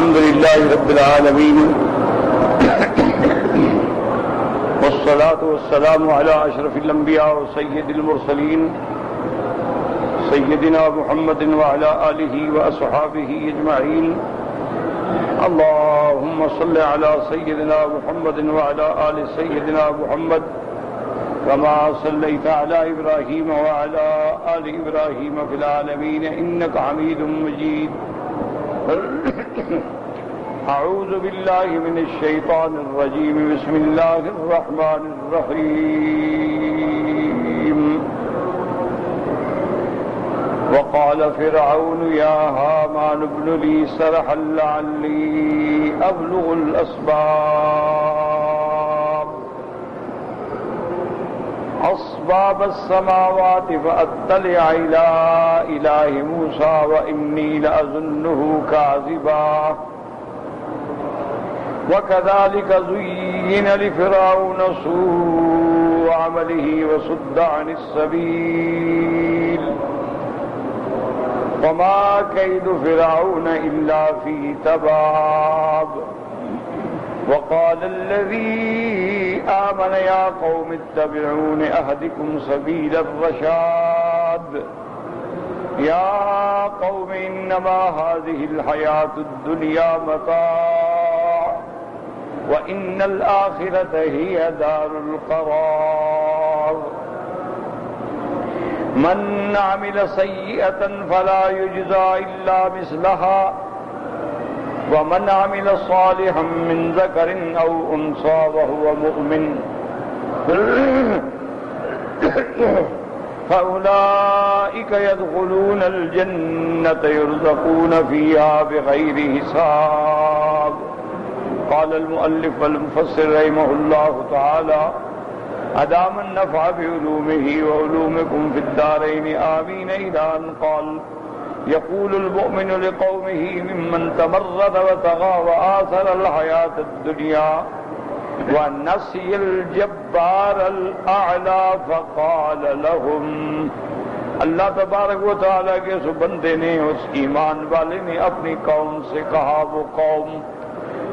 الحمد لله رب العالمين والصلاة والسلام على أشرف الأنبياء وسيد المرسلين سيدنا محمد وعلى آله وأصحابه أجمعين. اللهم صل على سيدنا محمد وعلى آل سيدنا محمد كما صليت على إبراهيم وعلى آل إبراهيم في العالمين إنك حميد مجيد. أعوذ بالله من الشيطان الرجيم. بسم الله الرحمن الرحيم. وقال فرعون يا هامان ابن لي صرحا لعلي أبلغ أسباب السماوات فأطلع إلى إله موسى وإني لأظنه كاذبا. وكذلك زين لفرعون سوء عمله وصد عن السبيل وما كيد فرعون إلا في تباب. وقال الذي آمن يا قوم اتبعون أهدكم سبيل الرشاد. يا قوم إنما هذه الحياة الدنيا متاع وإن الآخرة هي دار القرار. من عمل سيئة فلا يجزى إلا مثلها ومن عمل صالحا من ذكر أو أنثى وهو مؤمن فأولئك يدخلون الجنة يرزقون فيها بغير حساب. قال المؤلف والمفسر رحمه الله تعالى أدام النفع بعلومه وعلومكم في الدارين آمين. إلى أن قال يقول المؤمن لقومه ممن تمرد وطغى وآثر الحياة الدنيا ونسي الجبار الأعلى فقال لهم. اللہ تبارک و تعالیٰ کے اس بندے نے اس ایمان والے نے اپنی قوم سے کہا، وہ قوم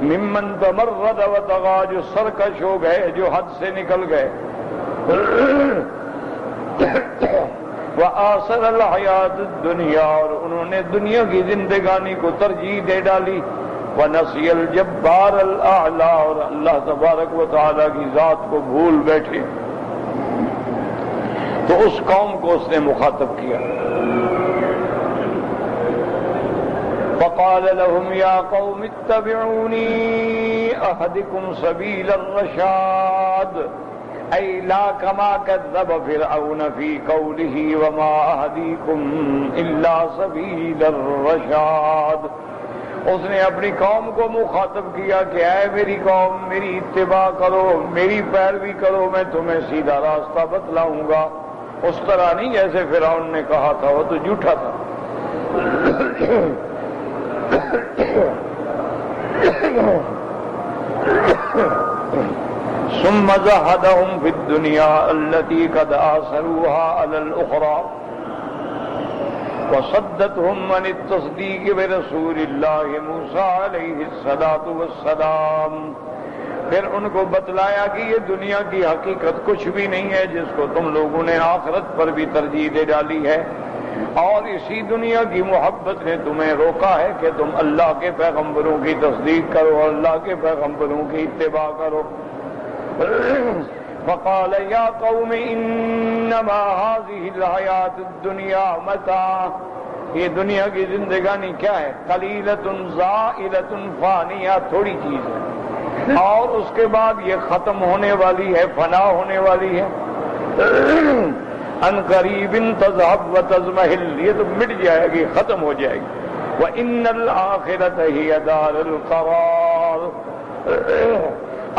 ممن تمرد وطغى جو سرکش ہو گئے، جو حد سے نکل گئے، وآثر الحیات الدنیا اور انہوں نے دنیا کی زندگانی کو ترجیح دے ڈالی، ونسی الجبار الاعلی اور اللہ تبارک و تعالیٰ کی ذات کو بھول بیٹھے، تو اس قوم کو اس نے مخاطب کیا. فقال لهم يا قوم اتبعوني أهدكم سبيل الرشاد أي لا كما كذب فرعون في قوله وما أهديكم إلا سبيل الرشاد. اس نے اپنی قوم کو مخاطب کیا کہ اے میری قوم میری اتباع کرو، میری پیروی کرو، میں تمہیں سیدھا راستہ بتلاؤں گا. اس طرح نہیں جیسے فرعون نے کہا تھا، وہ تو جھوٹا تھا. ثم زهدهم في الدنيا التي قد آثروها على الأخرى وصدتهم عن التصديق برسول الله موسى عليه الصلاة والسلام. پھر ان کو بتلایا کہ یہ دنیا کی حقیقت کچھ بھی نہیں ہے جس کو تم لوگوں نے آخرت پر بھی ترجیح دے ڈالی ہے، اور اسی دنیا کی محبت نے تمہیں روکا ہے کہ تم اللہ کے پیغمبروں کی تصدیق کرو، اللہ کے پیغمبروں کی اتباع کرو. فقال یا قوم انما هذه الحیات الدنیا متاع. یہ دنیا کی زندگانی کیا ہے؟ قلیلۃ زائلۃ فانیہ، تھوڑی چیز ہے، اور اس کے بعد یہ ختم ہونے والی ہے، فنا ہونے والی ہے. ان قریب تذهب وتضمحل، یہ تو مٹ جائے گی، ختم ہو جائے گی. وان الاخرۃ هی دار القرار.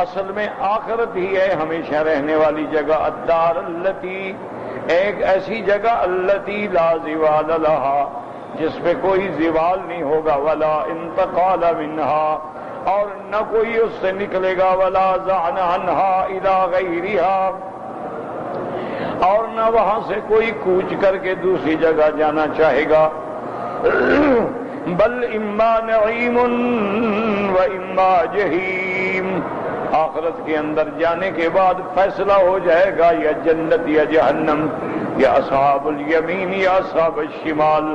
اصل میں آخرت ہی ہے ہمیشہ رہنے والی جگہ. الدار التی، ایک ایسی جگہ، التی لا زوال لها، جس پہ کوئی زوال نہیں ہوگا، ولا انتقال منها، اور نہ کوئی اس سے نکلے گا، ولا زعن عنها الى غیرها، اور نہ وہاں سے کوئی کوچ کر کے دوسری جگہ جانا چاہے گا. بل اما نعیم و اما جہیم، آخرت کے اندر جانے کے بعد فیصلہ ہو جائے گا یا جنت یا جہنم، یا اصحاب الیمین یا اصحاب الشمال۔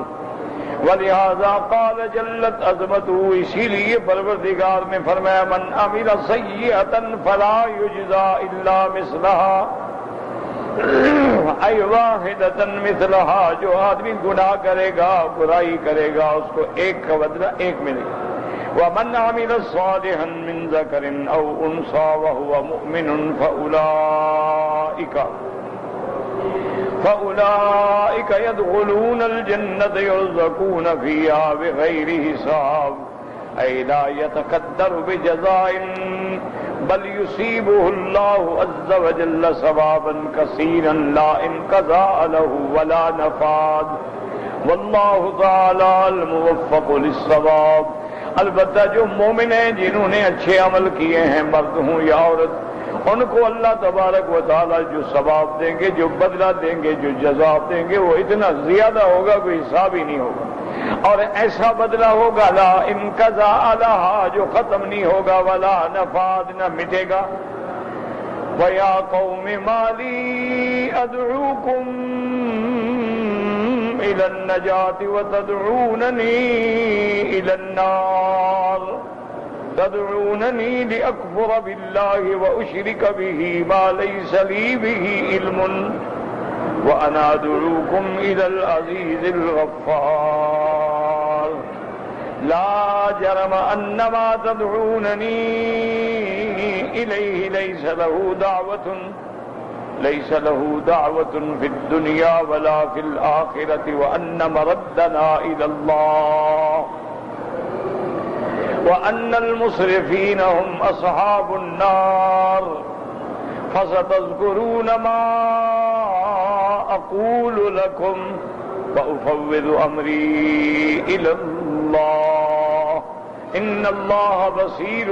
ولہذا قال جلت عظمتہ، اسی لیے پروردگار نے فرمایا من عمل سیئۃ فلا یجزا الا مثلها، ای واحدۃ مثلها، جو آدمی گناہ کرے گا، برائی کرے گا، اس کو ایک کا بدلہ ایک ملے گا۔ ومن عمل صالحا من ذکر او انثى وهو مؤمن فأولئك يدخلون الجنة يرزقون فيها بغير حساب، أي لا يتقدر بجزاء بل يصيبه الله عز وجل ثوابا كثيرا لا انقضاء له ولا نفاد، والله تعالى الموفق للصواب۔ البتہ جو مومن ہیں، جنہوں نے اچھے عمل کیے ہیں، مرد ہوں یا عورت، ان کو اللہ تبارک و تعالی جو ثواب دیں گے، جو بدلہ دیں گے، جو جزا دیں گے، وہ اتنا زیادہ ہوگا کوئی حساب ہی نہیں ہوگا، اور ایسا بدلہ ہوگا لا انقضاء لها، جو ختم نہیں ہوگا، ولا نفاد، نہ مٹے گا۔ وَيَا قَوْمِ مَا لِي أَدْعُوكُمْ إِلَى النَّجَاةِ وَتَدْعُونَنِي إِلَى النَّارِ، تدعونني لأكفر بالله وأشرك به ما ليس لي به علم وأنا أدعوكم إلى العزيز الغفار، لا جرم أن ما تدعونني إليه ليس له دعوة في الدنيا ولا في الآخرة، وأن مردنا إلى الله، وأن المسرفين هم أصحاب النار، فستذكرون ما أقول لكم وأفوض أمري إلى الله، إن الله بصير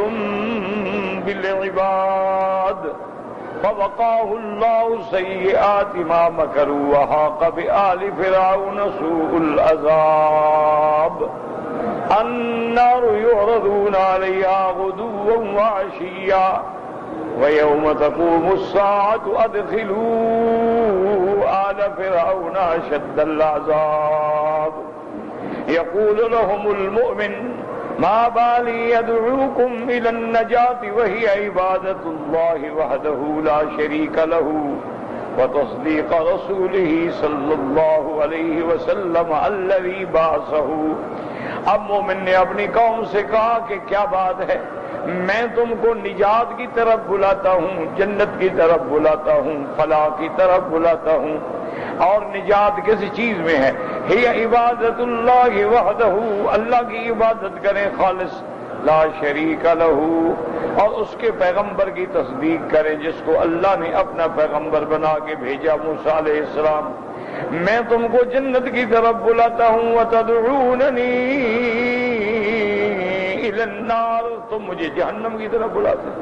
بالعباد۔ فوقاه الله سيئات ما مكروا وحاق بآل فرعون سوء العذاب، النار يعرضون عليها غدوا وعشيا ويوم تقوم الساعة أدخلوا آل فرعون أشد العذاب، يقول لهم المؤمن ما بالي يدعوكم إلى النجاة وهي عبادة الله وحده لا شريك له وتصديق رسوله صلی اللہ علیہ وسلم الذي بعثه۔ اب مومن نے اپنی قوم سے کہا کہ کیا بات ہے، میں تم کو نجات کی طرف بلاتا ہوں، جنت کی طرف بلاتا ہوں، فلاح کی طرف بلاتا ہوں، اور نجات کسی چیز میں ہے، ہی عبادت اللہ وحدہ، اللہ کی عبادت کریں خالص، لا شریک لہ، اور اس کے پیغمبر کی تصدیق کریں جس کو اللہ نے اپنا پیغمبر بنا کے بھیجا، موسیٰ علیہ السلام۔ میں تم کو جنت کی طرف بلاتا ہوں، وتدعوننی الی النار، تم مجھے جہنم کی طرف بلاتے ہو۔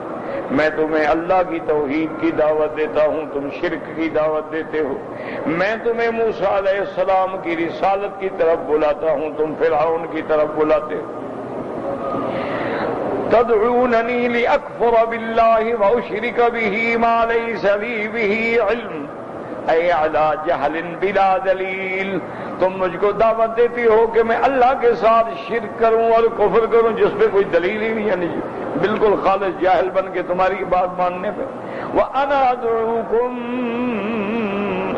میں تمہیں اللہ کی توحید کی دعوت دیتا ہوں، تم شرک کی دعوت دیتے ہو۔ میں تمہیں موسیٰ علیہ السلام کی رسالت کی طرف بلاتا ہوں، تم فرعون کی طرف بلاتے ہو۔ تدعوننی لأکفر باللہ وأشرک به ما لیس لی به علم، اے علی جہل بلا دلیل، تم مجھ کو دعوت دیتی ہو کہ میں اللہ کے ساتھ شرک کروں اور کفر کروں جس پہ کوئی دلیل ہی نہیں ہے، نہیں بالکل خالص جاہل بن کے تمہاری بات ماننے پہ۔ وَأَنَا أَدْعُوكُمْ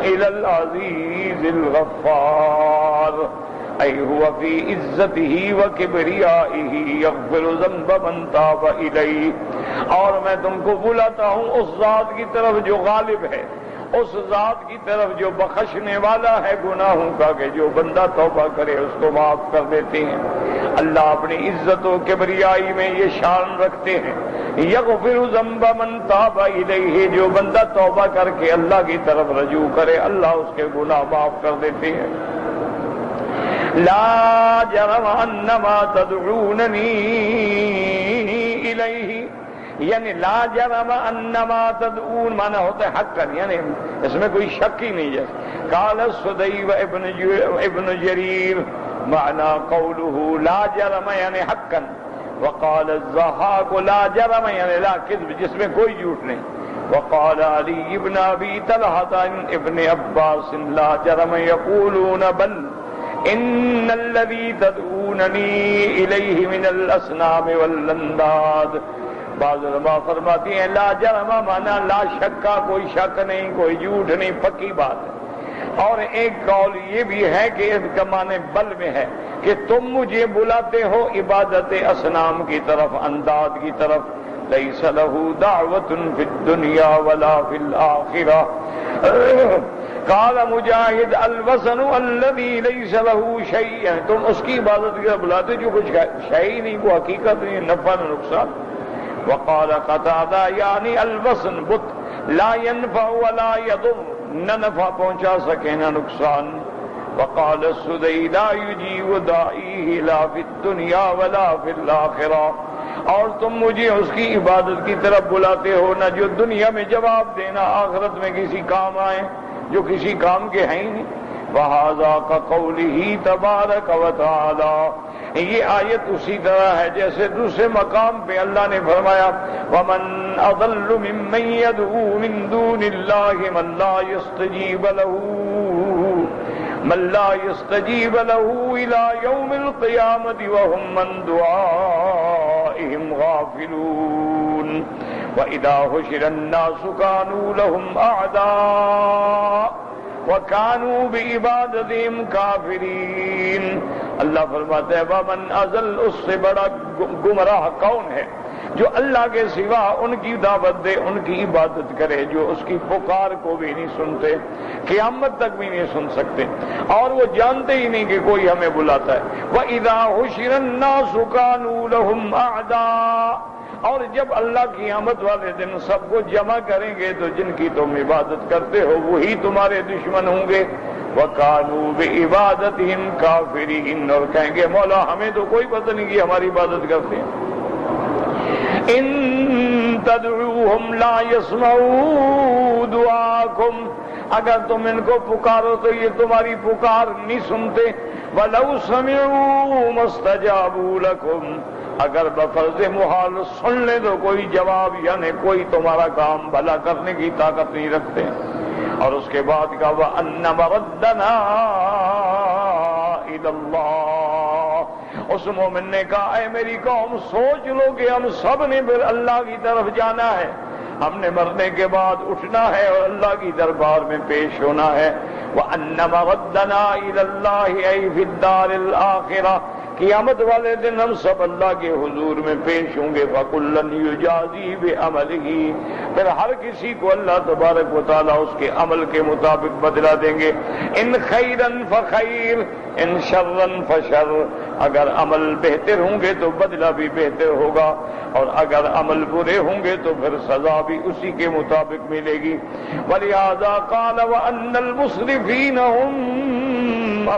إِلَى الْعَزِيزِ الْغَفَّارِ، أي هو في عزته وكبريائه يغفر ذنب من تاب إليه، اور میں تم کو بلاتا ہوں اس ذات کی طرف جو غالب ہے، اس ذات کی طرف جو بخشنے والا ہے گناہوں کا، کہ جو بندہ توبہ کرے اس کو معاف کر دیتے ہیں۔ اللہ اپنی عزت و کبریائی میں یہ شان رکھتے ہیں، یغفر ذنب من تاب الیہ، جو بندہ توبہ کر کے اللہ کی طرف رجوع کرے اللہ اس کے گناہ معاف کر دیتے ہیں۔ لا جرم انما تدعوننی الیہ، یعنی لا جرم انما تدعون مانا ہوتا ہے حقا، یعنی اس میں کوئی شک ہی نہیں ہے۔ قال السدی ابن جریر معنى قوله لا جرم یعنی حقا، وقال الضحاك لا جرم یعنی لا کذب، جس میں کوئی جھوٹ نہیں. وقال علی ابن ابی طلحہ ابن عباس لا جرم یقولون بل ان الذي تدعونني الیہ من الاصنام والانداد. بعض علماء فرماتی ہیں لا جرم مانا لا شک کا، کوئی شک نہیں، کوئی جھوٹ نہیں، پکی بات ہے. اور ایک قول یہ بھی ہے کہ اس کا معنی بل میں ہے کہ تم مجھے بلاتے ہو عبادت اصنام کی طرف، انداد کی طرف. لیس لہ دعوت فی الدنیا ولا فی الآخرہ. قال مجاہد الوثن الذی لیس لہ شیء، تم اس کی عبادت کی طرف بلاتے جو کچھ شیء نہیں، کو حقیقت نہیں، نفع نہ نقصان. وقال قتادہ یعنی الوثن بت لا ينفع ولا يضر، نہ نفع پہنچا سکے نہ نقصان. وقال السدی لا يجیب داعیہ لا فی الدنیا ولا فی الآخرہ، اور تم مجھے اس کی عبادت کی طرف بلاتے ہو نہ جو دنیا میں جواب دینا آخرت میں کسی کام آئے، جو کسی کام کے ہیں ہی نہیں. وَهَذَا كَقَوْلِهِ تَبَارَكَ وَتَعَالَى، یہ آیت اسی طرح ہے جیسے دوسرے مقام پہ اللہ نے فرمایا وَمَنْ أَضَلُّ مِمَّنْ يَدْعُو مِنْ دُونِ اللَّهِ مَنْ لَا يَسْتَجِيبُ لَهُ إِلَى يَوْمِ الْقِيَامَةِ وَهُمْ مَنْ دُعَائِهِمْ غَافِلُونَ. وَإِذَا حُشِرَ النَّاسُ كَانُوا لَهُمْ أَعْدَاءَ وَكَانُوا بِعِبَادَتِهِمْ كَافِرِينَ. اللہ فرماتا ہے وَمَنْ أَضَلُّ، اس سے بڑا گمراہ کون ہے جو اللہ کے سوا ان کی دعوت دے، ان کی عبادت کرے، جو اس کی پکار کو بھی نہیں سنتے، قیامت تک بھی نہیں سن سکتے، اور وہ جانتے ہی نہیں کہ کوئی ہمیں بلاتا ہے. وَإِذَا حُشِرَ النَّاسُ كَانُوا لَهُمْ أَعْدَاءَ، اور جب اللہ کی قیامت والے دن سب کو جمع کریں گے تو جن کی تم عبادت کرتے ہو وہی تمہارے دشمن ہوں گے. وَكَانُوا بِعِبَادَتِهِمْ كَافِرِينَ، اور کہیں گے مولا ہمیں تو کوئی پتہ نہیں کہ ہماری عبادت کرتے ہیں. ان تدعوهم لا يسمعوا دعاءكم، اگر تم ان کو پکارو تو یہ تمہاری پکار نہیں سنتے. وَلَوْ سَمِعُوا مَا اسْتَجَابُوا لَكُمْ، اگر بفرض محال سن لے تو کوئی جواب یعنی کوئی تمہارا کام بھلا کرنے کی طاقت نہیں رکھتے. اور اس کے بعد کہا وَأَنَّ مَرَدَّنَا إِلَى اللَّهِ، اس مومن نے کہا اے میری قوم سوچ لو کہ ہم سب نے پھر اللہ کی طرف جانا ہے، ہم نے مرنے کے بعد اٹھنا ہے اور اللہ کی دربار میں پیش ہونا ہے. وَأَنَّ مَرَدَّنَا إِلَى اللَّهِ أَيْ فِي الدَّارِ الْآخِرَةِ، قیامت والے دن ہم سب اللہ کے حضور میں پیش ہوں گے. فَكُلًّا يُجَازِي بِعَمَلِهِ، پھر ہر کسی کو اللہ تبارک و تعالیٰ اس کے عمل کے مطابق بدلہ دیں گے. ان خیراً فخیر ان شرًا فشر، اگر عمل بہتر ہوں گے تو بدلہ بھی بہتر ہوگا، اور اگر عمل برے ہوں گے تو پھر سزا بھی اسی کے مطابق ملے گی. وَلِهَذَا قَالَ وَأَنَّ الْمُسْرِفِينَ هُمْ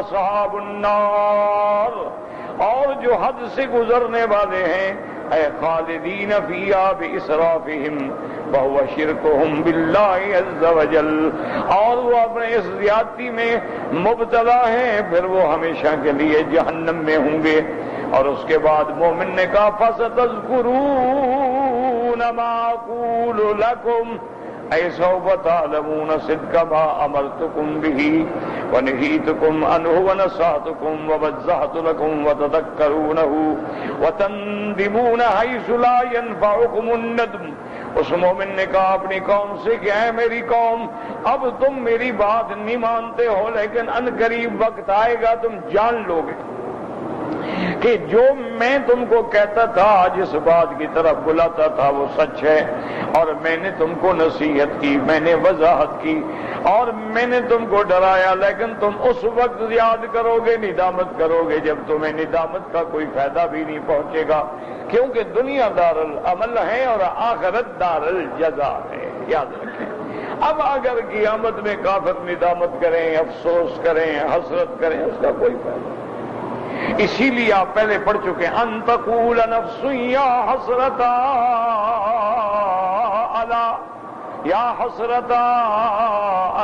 أَصْحَابُ النَّارِ، اور جو حد سے گزرنے والے ہیں اے خالدین فیہا بِإِسْرَافِهِمْ وَهُوَ شِرْكُهُمْ بِاللَّهِ عَزَّ وَجَلَّ، اور وہ اپنے اس زیادتی میں مبتلا ہیں پھر وہ ہمیشہ کے لیے جہنم میں ہوں گے. اور اس کے بعد مومن نے کہا فَسَتَذْكُرُونَ مَا أَقُولُ لَكُمْ اے سوف تعلمون صدق ما امرتکم به ونهیتکم عنه ونصحتکم وبجحت لكم وتذکرونه وتندمون حيث لا ينفعكم الندم. اس مومن نے کہا اپنی قوم سے کہ اے میری قوم اب تم میری بات نہیں مانتے ہو، لیکن ان قریب وقت آئے گا تم جان لو گے کہ جو میں تم کو کہتا تھا، جس بات کی طرف بلاتا تھا وہ سچ ہے، اور میں نے تم کو نصیحت کی، میں نے وضاحت کی، اور میں نے تم کو ڈرایا، لیکن تم اس وقت یاد کرو گے، ندامت کرو گے جب تمہیں ندامت کا کوئی فائدہ بھی نہیں پہنچے گا، کیونکہ دنیا دار العمل ہے اور آخرت دار الجزا ہے، یاد رکھیں. اب اگر قیامت میں کافر ندامت کریں، افسوس کریں، حسرت کریں، اس کا کوئی فائدہ نہیں. اسی لیے آپ پہلے پڑھ چکے ان تقول نفس یا حسرتا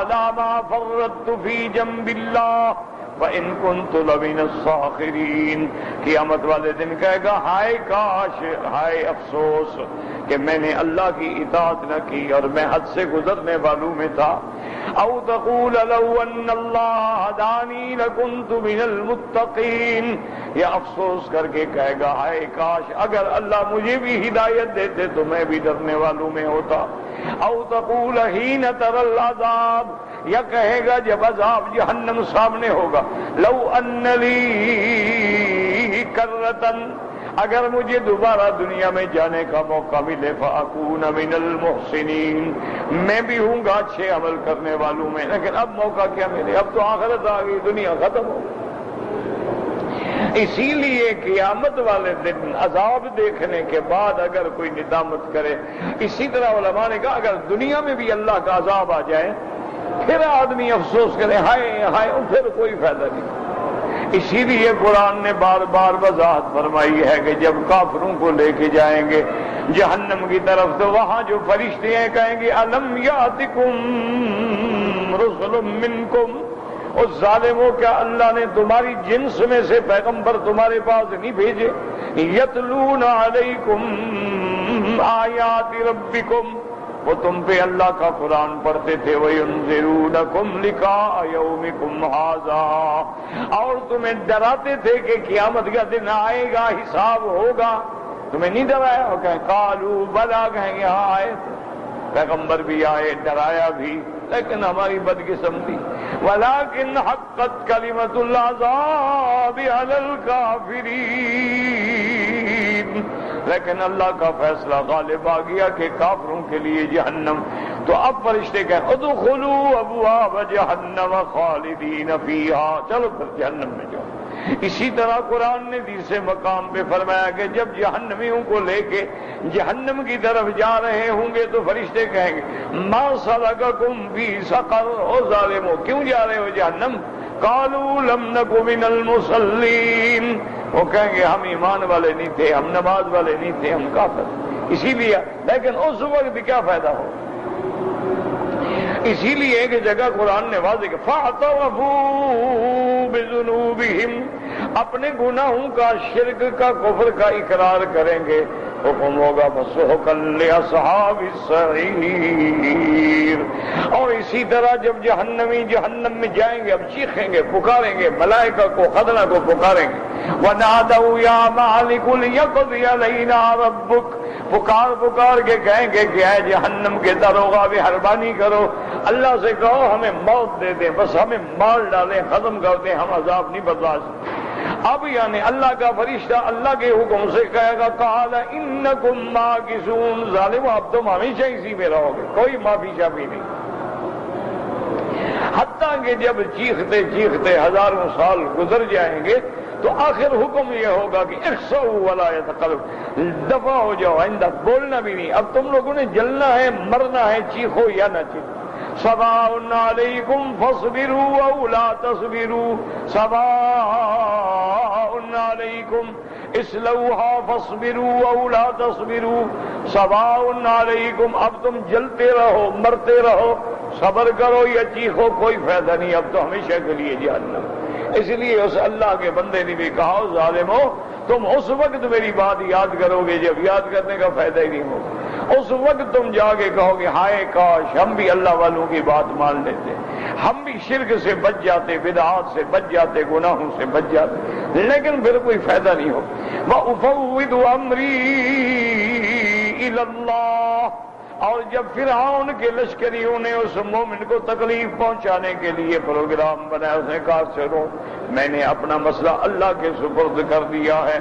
علی ما فرطت فی جنب اللہ فَإِن كُنتُ لَمِنَ الصَّاخِرِينَ، قیامت والے دن کہے گا ہائے کاش، ہائے افسوس کہ میں نے اللہ کی اطاعت نہ کی اور میں حد سے گزرنے والوں میں تھا۔ او تقول لو ان اللہ ہدانی لکنت من المتقین، یا افسوس کر کے کہے گا ہائے کاش اگر اللہ مجھے بھی ہدایت دیتے تو میں بھی ڈرنے والوں میں ہوتا۔ او تقول حین تری العذاب، یا کہے گا جب عذاب جہنم سامنے ہوگا، لو ان لی کرتن، اگر مجھے دوبارہ دنیا میں جانے کا موقع ملے، فاکون من المحسنین، میں بھی ہوں گا اچھے عمل کرنے والوں میں، لیکن اب موقع کیا ملے، اب تو آخرت آ گئی، دنیا ختم ہو گئی۔ اسی لیے قیامت والے دن عذاب دیکھنے کے بعد اگر کوئی ندامت کرے، اسی طرح علماء نے کہا اگر دنیا میں بھی اللہ کا عذاب آ جائے پھر آدمی افسوس کرے ہائے ہائے، پھر کوئی فائدہ نہیں۔ اسی لیے قرآن نے بار بار وضاحت فرمائی ہے کہ جب کافروں کو لے کے جائیں گے جہنم کی طرف تو وہاں جو فرشتے ہیں کہیں گے الم یاتکم رسل منکم، اس ظالموں کیا اللہ نے تمہاری جنس میں سے پیغمبر تمہارے پاس نہیں بھیجے؟ یتلون علیکم آیات ربکم، وہ تم پہ اللہ کا قرآن پڑھتے تھے، وَيُنذِرُونَكُمْ لِقَاءَ يَوْمِكُمْ هَذَا، اور تمہیں ڈراتے تھے کہ قیامت کا دن آئے گا، حساب ہوگا، تمہیں نہیں ڈرایا؟ اور کہیں قالوا بلا، کہیں گے ہاں آئے تھے، پیغمبر بھی آئے، ڈرایا بھی، لیکن ہماری بدقسمتی وَلَكِنْ حَقَّتْ كَلِمَةُ الْعَذَابِ عَلَى الْكَافِرِينَ، لیکن اللہ کا فیصلہ غالب آ گیا کہ کافروں کے لیے جہنم۔ تو اب فرشتے کہیں ادخلوا ابواب جہنم خالدین فیہا، چلو پھر جہنم میں جاؤ۔ اسی طرح قرآن نے دوسرے مقام پہ فرمایا کہ جب جہنمیوں کو لے کے جہنم کی طرف جا رہے ہوں گے تو فرشتے کہیں گے ما سلککم فی سقر، او ظالمو کیوں جا رہے ہو جہنم؟ قالوا لم نک من المصلین، وہ کہیں گے ہم ایمان والے نہیں تھے، ہم نماز والے نہیں تھے، ہم کافر، اسی لیے۔ لیکن اس وقت کیا فائدہ ہو؟ اسی لیے ایک جگہ قرآن نے واضح کہ فَاعْتَرَفُوا بِذُنُوبِهِمْ، اپنے گناہوں کا، شرک کا، کفر کا اقرار کریں گے، حکم ہوگا فَسُحْقًا لِأَصْحَابِ السَّعِيرِ۔ اور اسی طرح جب جہنمی جہنم میں جائیں گے اب چیخیں گے، پکاریں گے، ملائکہ کو، خزنہ کو پکاریں گے، وَنَادَوْا يَا مَالِكُ لِيَقْضِيَ عَلَيْنَا رَبُّكَ، پکار کے کہیں گے کہ اے جہنم کے داروغہ مہربانی کرو، اللہ سے کہو ہمیں موت دے دیں، بس ہمیں مار ڈالیں، ختم کر دیں، ہم عذاب نہیں برداشت۔ اب یعنی اللہ کا فرشتہ اللہ کے حکم سے کہے گا قال انکم ماکثون، ظالم اب تم ہمیشہ اسی میں رہو گے، کوئی معافی شافی نہیں۔ حتیٰ کہ جب چیختے چیختے ہزاروں سال گزر جائیں گے تو آخر حکم یہ ہوگا کہ اخسؤوا ولا يتقلب، دفع ہو جاؤ، آئندہ بولنا بھی نہیں، اب تم لوگوں نے جلنا ہے، مرنا ہے، چیخو یا نہ چیخو۔ سواء علیکم فاصبروا او لا تصبروا، سواء علیکم اصلوها فاصبروا او لا تصبروا، سواء علیکم، اب تم جلتے رہو، مرتے رہو، صبر کرو یا چیخو، کوئی فائدہ نہیں، اب تو ہمیشہ کے لیے جہنم۔ اس لیے اس اللہ کے بندے نے بھی کہا ظالمو تم اس وقت میری بات یاد کرو گے جب یاد کرنے کا فائدہ ہی نہیں ہوگا، اس وقت تم جا کے کہو گے ہائے کاش ہم بھی اللہ والوں کی بات مان لیتے، ہم بھی شرک سے بچ جاتے، بدعات سے بچ جاتے، گناہوں سے بچ جاتے، لیکن پھر کوئی فائدہ نہیں ہوگا۔ وَأُفَوِّضُ أَمْرِي إِلَى اللَّهِ، اور جب فرعون کے لشکریوں نے اس مومن کو تکلیف پہنچانے کے لیے پروگرام بنایا، اس نے کہا چلو میں نے اپنا مسئلہ اللہ کے سپرد کر دیا ہے،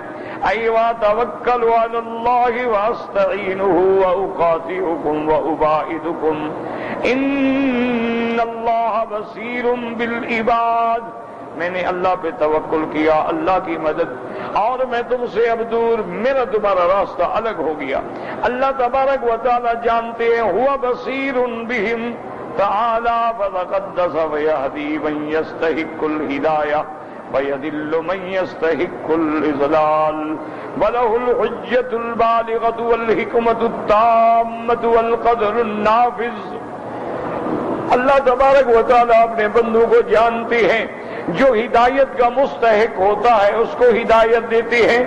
ایوا توکل علی اللہ واستعینہ واقاطعکم واباعدکم ان اللہ بصیر بالعباد، میں نے اللہ پہ توکل کیا، اللہ کی مدد، اور میں تم سے اب دور، میرا تمہارا راستہ الگ ہو گیا۔ اللہ تبارک و تعالی جانتے ہیں، ہوا بصیر بہم تعالی فتقدس ویہدی من یستحق الہدایہ ویذل من یستحق الاضلال وله الحجۃ البالغۃ والحکمۃ التامۃ والقدر النافذ۔ اللہ تبارک و تعالی اپنے بندوں کو جانتے ہیں جو ہدایت کا مستحق ہوتا ہے اس کو ہدایت دیتی ہے،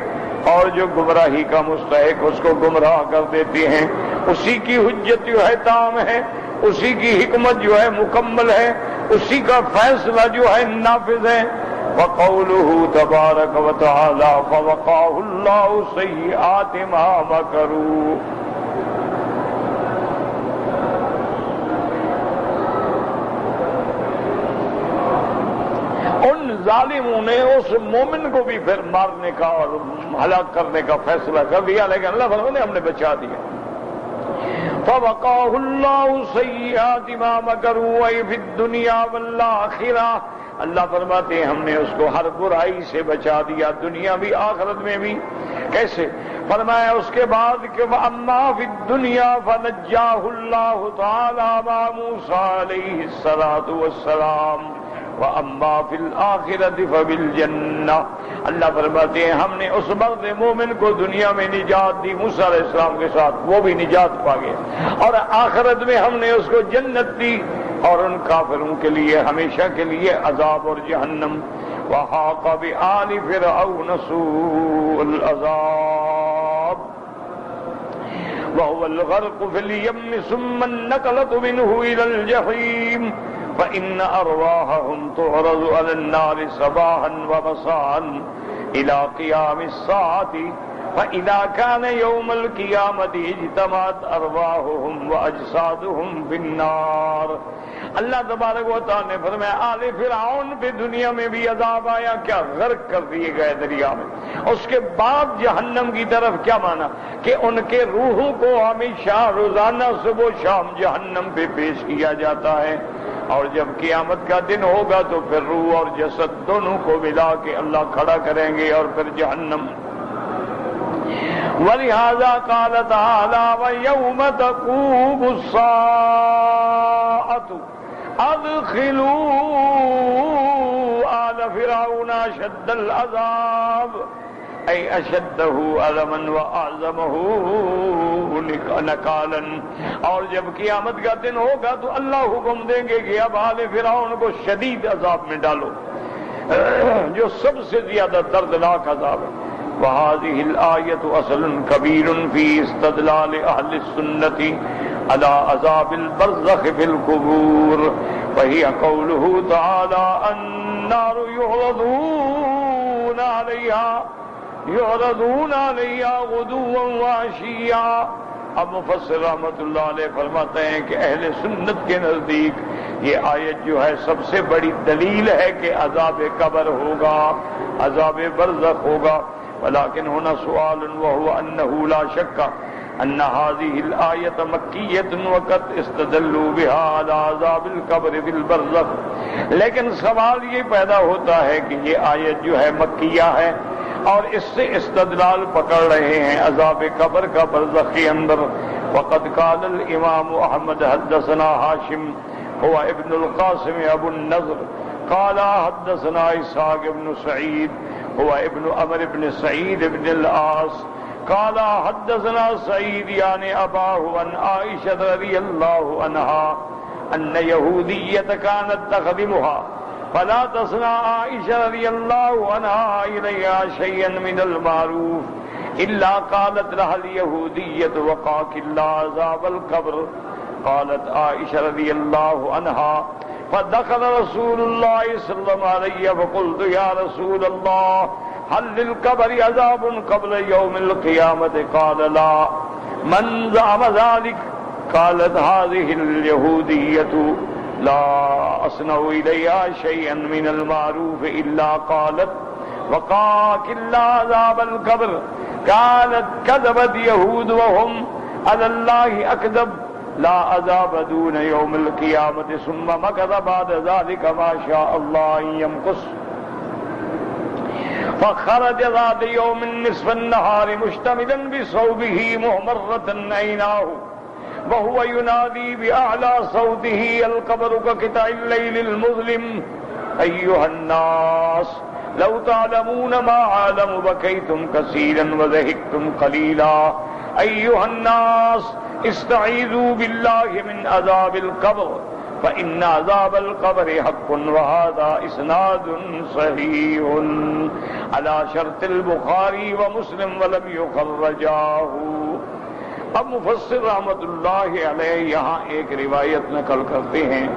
اور جو گمراہی کا مستحق اس کو گمراہ کر دیتی ہیں۔ اسی کی حجت جو ہے تام ہے، اسی کی حکمت جو ہے مکمل ہے، اسی کا فیصلہ جو ہے نافذ ہے۔ وَقَوْلُهُ تَبَارَكَ وَتَعَالَى فَوَقَاهُ اللَّهُ سَيِّئَاتِ مَا مَكَرُوا۔ ان ظالموں نے اس مومن کو بھی پھر مارنے کا اور ہلاک کرنے کا فیصلہ کر دیا، لیکن اللہ فرماتے ہیں ہم نے بچا دیا۔ فَوَقَاهُ اللَّهُ سَيِّئَاتِ مَا مَكَرُوا أَيْ فِي الدُّنْيَا وَالْآخِرَةِ، اللہ فرماتے ہیں ہم نے اس کو ہر برائی سے بچا دیا، دنیا بھی آخرت میں بھی۔ کیسے؟ فرمایا اس کے بعد کہ وَأَمَّا فِي الدُّنْيَا فَنَجَّاهُ اللَّهُ تَعَالَى مَعَ مُوسَىٰ عَلَيْهِ الصَّلَاةُ وَالسَّلَامُ وَأَمَّا فِي الْآخِرَةِ فَبِالْجَنَّةِ، اللہ فرماتے ہیں ہم نے اس مرد مومن کو دنیا میں نجات دی موسیٰ علیہ السلام کے ساتھ، وہ بھی نجات پا گیا، اور آخرت میں ہم نے اس کو جنت دی، اور ان کافروں کے لیے ہمیشہ کے لیے عذاب اور جہنم۔ وَحَاقَ بِآلِ فِرْعَوْنَ سُوءُ الْعَذَابِ وَهُوَ الْغَرْقُ فِي الْيَمِّ ثُمَّ النَّقْلَةُ مِنْهُ إِلَى الْجَحِيمِ فَإِنَّ أَرْوَاحَهُمْ تُعْرَضُ عَلَى النَّارِ صَبَاحًا وَمَسَاءً إِلَى قِيَامِ السَّاعَةِ فَإِذَا كَانَ يَوْمَ الْقِيَامَةِ اجْتَمَعَتْ أَرْوَاحُهُمْ وَأَجْسَادُهُمْ فِي النَّارِ۔ اللہ تبارک و تعالیٰ نے فرمایا آل فرعون پہ دنیا میں بھی عذاب آیا، کیا غرق کر دیے گئے دریا میں۔ اس کے بعد جہنم کی طرف کیا مانا کہ ان کے روحوں کو ہمیشہ روزانہ صبح و شام جہنم پہ پیش کیا جاتا ہے، اور جب قیامت کا دن ہوگا تو پھر روح اور جسد دونوں کو ملا کے اللہ کھڑا کریں گے اور پھر جہنم۔ وَلِهَذَا قَالَ تَعَالَى وَيَوْمَ تَقُومُ السَّاعَةُ أَدْخِلُوا آلَ فِرْعَوْنَ أَشَدَّ الْعَذَابِ أي أشده ألما وأعظمه نكالا، اور جب قیامت کا دن ہوگا تو اللہ حکم دیں گے کہ اب آل فرعون کو شدید عذاب میں ڈالو، جو سب سے زیادہ دردناک عذاب ہے۔ وهذه الآية أصل كبير في استدلال أهل السنة على عذاب البرزخ في القبور، وهي قوله تعالى النار يعرضون عليها غدوا وعشيا۔ اب مفسر رحمت اللہ علیہ فرماتے ہیں کہ اہل سنت کے نزدیک یہ آیت جو ہے سب سے بڑی دلیل ہے کہ عذاب قبر ہوگا، عذاب برزخ ہوگا۔ ولكن هنا سؤال وهو أنه لا شك أن هذه الآية مكية وقد استدلوا بها على عذاب القبر في البرزخ، لیکن سوال یہ پیدا ہوتا ہے کہ یہ آیت جو ہے مکیہ ہے اور اس سے استدلال پکڑ رہے ہیں عذاب قبر کا برزخ کے اندر۔ وقد قال الإمام أحمد حدثنا هاشم هو ابن القاسم أبو النضر قال حدثنا إسحاق بن سعيد هو ابن عمرو بن سعيد بن العاص قال حدثنا سعيد يعني أباه عن عائشة رضي الله عنها أن يهودية كانت تخدمها فلا تصنع عائشة رضي الله عنها إليها شيئا من المعروف إلا قالت لها اليهودية وقاك الله عذاب القبر۔ قالت عائشة رضي الله عنها فدخل رسول الله صلى الله عليه فقلت يا رسول الله هل للقبر عذاب قبل يوم القيامة؟ قال لا، من زعم ذلك؟ قالت هذه اليهودية لا أصنع إليها شيئا من المعروف إلا قالت وقاك الله عذاب القبر۔ قالت كذبت يهود وهم على الله أكذب، لا عذاب دون يوم القيامة۔ ثم مكث بعد ذلك ما شاء الله أن يمكث، فخرج ذات يوم نصف النهار مشتملا بثوبه محمرة عيناه وهو ينادي بأعلى صوته القبر كقطع الليل المظلم أيها الناس لو تعلمون ما أعلم بكيتم كثيرا وضحكتم قليلا، أيها الناس استعيذوا بالله من عذاب القبر فإن عذاب القبر حق وهذا اسناد صحيح على شرط البخاری ومسلم ولم يخرجاه۔ اب مفسر رحمۃ اللہ علیہ یہاں ایک روایت نقل کرتے ہیں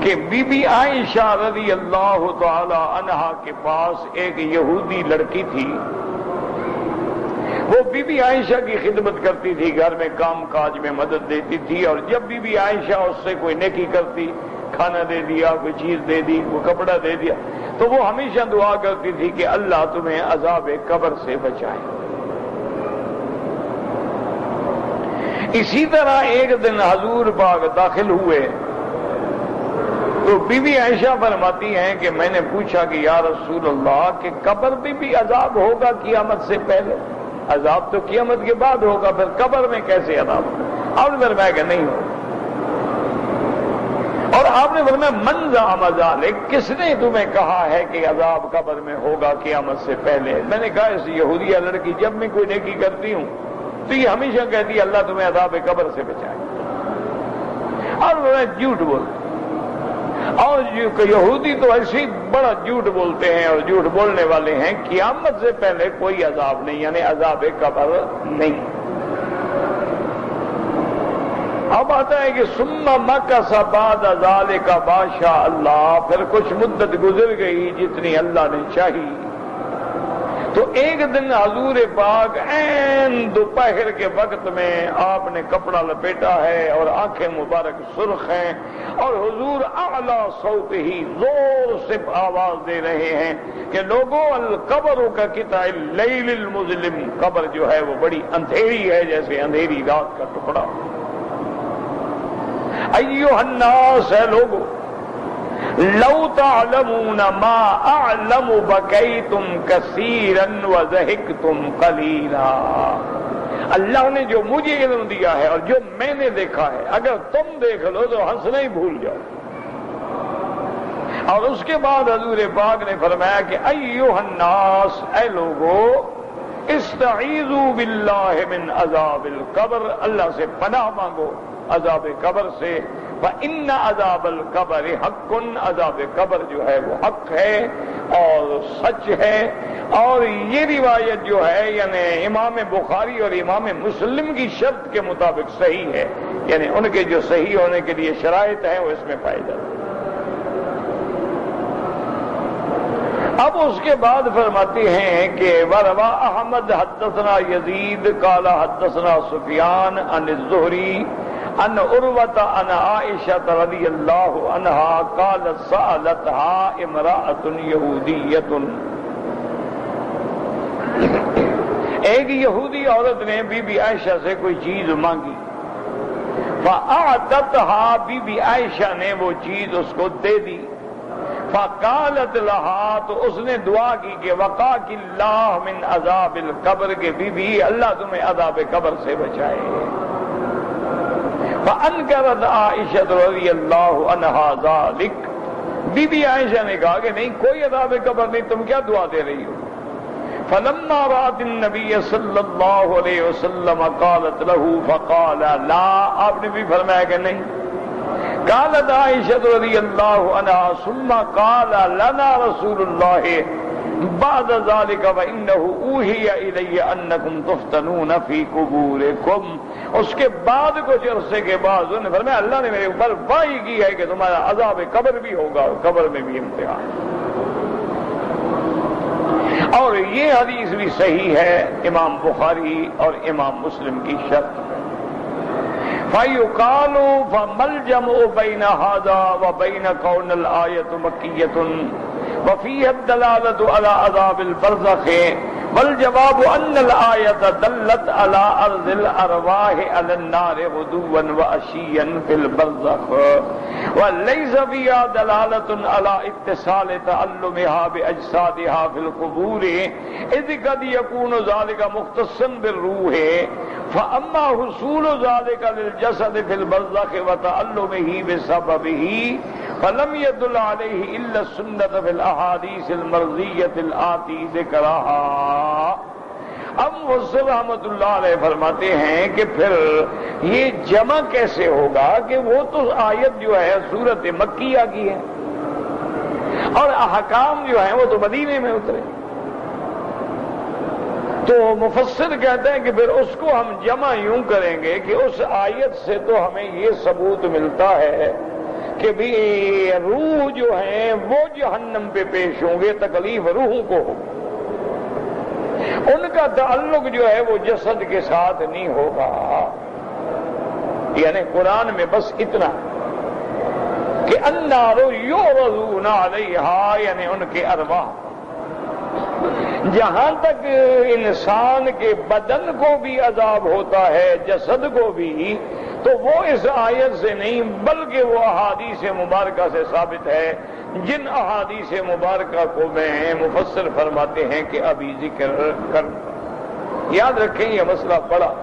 کہ بی بی عائشہ رضی اللہ تعالی عنہا کے پاس ایک یہودی لڑکی تھی۔ وہ بی بی عائشہ کی خدمت کرتی تھی، گھر میں کام کاج میں مدد دیتی تھی، اور جب بی بی عائشہ اس سے کوئی نیکی کرتی، کھانا دے دیا، کوئی چیز دے دی، کوئی کپڑا دے دیا، تو وہ ہمیشہ دعا کرتی تھی کہ اللہ تمہیں عذاب قبر سے بچائے۔ اسی طرح ایک دن حضور پاک داخل ہوئے تو بی بی عائشہ فرماتی ہیں کہ میں نے پوچھا کہ یا رسول اللہ کہ قبر میں بھی عذاب ہوگا قیامت سے پہلے؟ عذاب تو قیامت کے بعد ہوگا، پھر قبر میں کیسے عذاب ہوگا؟ آپ نے فرمایا کہ نہیں ہوگا۔ اور آپ نے فرمایا من زعم ذلک، کس نے تمہیں کہا ہے کہ عذاب قبر میں ہوگا قیامت سے پہلے؟ میں نے کہا اس یہودیہ لڑکی جب میں کوئی نیکی کرتی ہوں تو یہ ہمیشہ کہتی ہے اللہ تمہیں عذاب قبر سے بچائے، اور وہ جھوٹ بولتے۔ اور یہودی تو ایسے ہی بڑا جھوٹ بولتے ہیں اور جھوٹ بولنے والے ہیں، قیامت سے پہلے کوئی عذاب نہیں، یعنی عذاب قبر نہیں۔ اب آتا ہے کہ ثم مکث بعد ذلک ما شاء اللہ، پھر کچھ مدت گزر گئی جتنی اللہ نے چاہی، تو ایک دن حضور پاک عین دوپہر کے وقت میں آپ نے کپڑا لپیٹا ہے اور آنکھیں مبارک سرخ ہیں، اور حضور اعلی صوت ہی زور سے آواز دے رہے ہیں کہ لوگوں القبر کا قطع اللیل المظلم، قبر جو ہے وہ بڑی اندھیری ہے جیسے اندھیری رات کا ٹکڑا۔ ایھا الناس، ہے لوگوں، لو تعلمون ما اعلم بکیتم کثیرا وضحکتم قلیلا، اللہ نے جو مجھے علم دیا ہے اور جو میں نے دیکھا ہے اگر تم دیکھ لو تو ہنسنا ہی بھول جاؤ۔ اور اس کے بعد حضور پاک نے فرمایا کہ ایھا الناس، اے لوگو، استعیذوا باللہ من عذاب القبر، اللہ سے پناہ مانگو عذاب قبر سے، فإن عذاب القبر حق، عذاب قبر جو ہے وہ حق ہے اور سچ ہے۔ اور یہ روایت جو ہے یعنی امام بخاری اور امام مسلم کی شرط کے مطابق صحیح ہے، یعنی ان کے جو صحیح ہونے کے لیے شرائط ہیں وہ اس میں پائے جاتے ہیں۔ اب اس کے بعد فرماتے ہیں کہ وروا احمد حدثنا یزید قال حدثنا سفیان عن الزہری ان عروۃ عن عائشہ رضی اللہ عنہا قالت سألتها امرأۃ یہودیۃ، ایک یہودی عورت نے بی بی عائشہ سے کوئی چیز مانگی، فأعطتها، بی بی عائشہ نے وہ چیز اس کو دے دی، فقالت لها، تو اس نے دعا کی کہ وقاک اللہ من عذاب القبر، کے بی بی اللہ تمہیں عذاب قبر سے بچائے۔ فانکرت عائشہ رضی اللہ عنہا ذلک، بی بی عائشہ نے کہا کہ نہیں کوئی عذاب قبر نہیں، تم کیا دعا دے رہی ہو؟ فلما رأت النبی صلی اللہ علیہ وسلم قالت له فقال لا، آپ نے بھی فرمایا کہ نہیں۔ قالت عائشہ رضی اللہ عنہا ثم قال لنا رسول اللہ بعد ذلك فإنه اوحي إلي أنكم تفتنون في قبوركم، اس کے بعد کچھ عرصے کے بعد انہوں نے فرمایا اللہ نے میرے اوپر وحی کی ہے کہ تمہارا عذاب قبر بھی ہوگا اور قبر میں بھی امتحان۔ اور یہ حدیث بھی صحیح ہے امام بخاری اور امام مسلم کی شرط۔ فَيُقَالُ فَمَا الْجَمْعُ بَيْنَ هَذَا وَبَيْنَ كَوْنِ الْآيَةُ مَكِّيَّةٌ وَفِيهَا الدَّلَالَةُ عَلَى عَذَابِ الْبَرْزَخِ، والجواب أن الآية دلت على أرض الأرواح على النار غدوا وعشيا في البرزخ، وليس فيها دلالة على اتصال تعلمها بأجسادها في القبور، إذ قد يكون ذلك مختصا بالروح، فأما حصول ذلك للجسد في البرزخ وتعلمه بسببه فلم يدل عليه إلا السنة في الأحاديث المرضية الآتي ذكرها۔ اب مفسر رحمۃ اللہ علیہ فرماتے ہیں کہ پھر یہ جمع کیسے ہوگا کہ وہ تو آیت جو ہے سورت مکیہ کی ہے اور احکام جو ہیں وہ تو مدینے میں اترے. تو مفسر کہتے ہیں کہ پھر اس کو ہم جمع یوں کریں گے کہ اس آیت سے تو ہمیں یہ ثبوت ملتا ہے کہ بھی روح جو ہیں وہ جہنم پہ پیش ہوں گے، تکلیف روحوں کو ہوگی، ان کا تعلق جو ہے وہ جسد کے ساتھ نہیں ہوگا. یعنی قرآن میں بس اتنا کہ النار یعرضون علیہا، یعنی ان کے ارواح. جہاں تک انسان کے بدن کو بھی عذاب ہوتا ہے، جسد کو بھی، تو وہ اس آیت سے نہیں بلکہ وہ احادیث مبارکہ سے ثابت ہے، جن احادیث مبارکہ کو میں مفسر فرماتے ہیں کہ ابھی ذکر کر. یاد رکھیں یہ مسئلہ بڑا.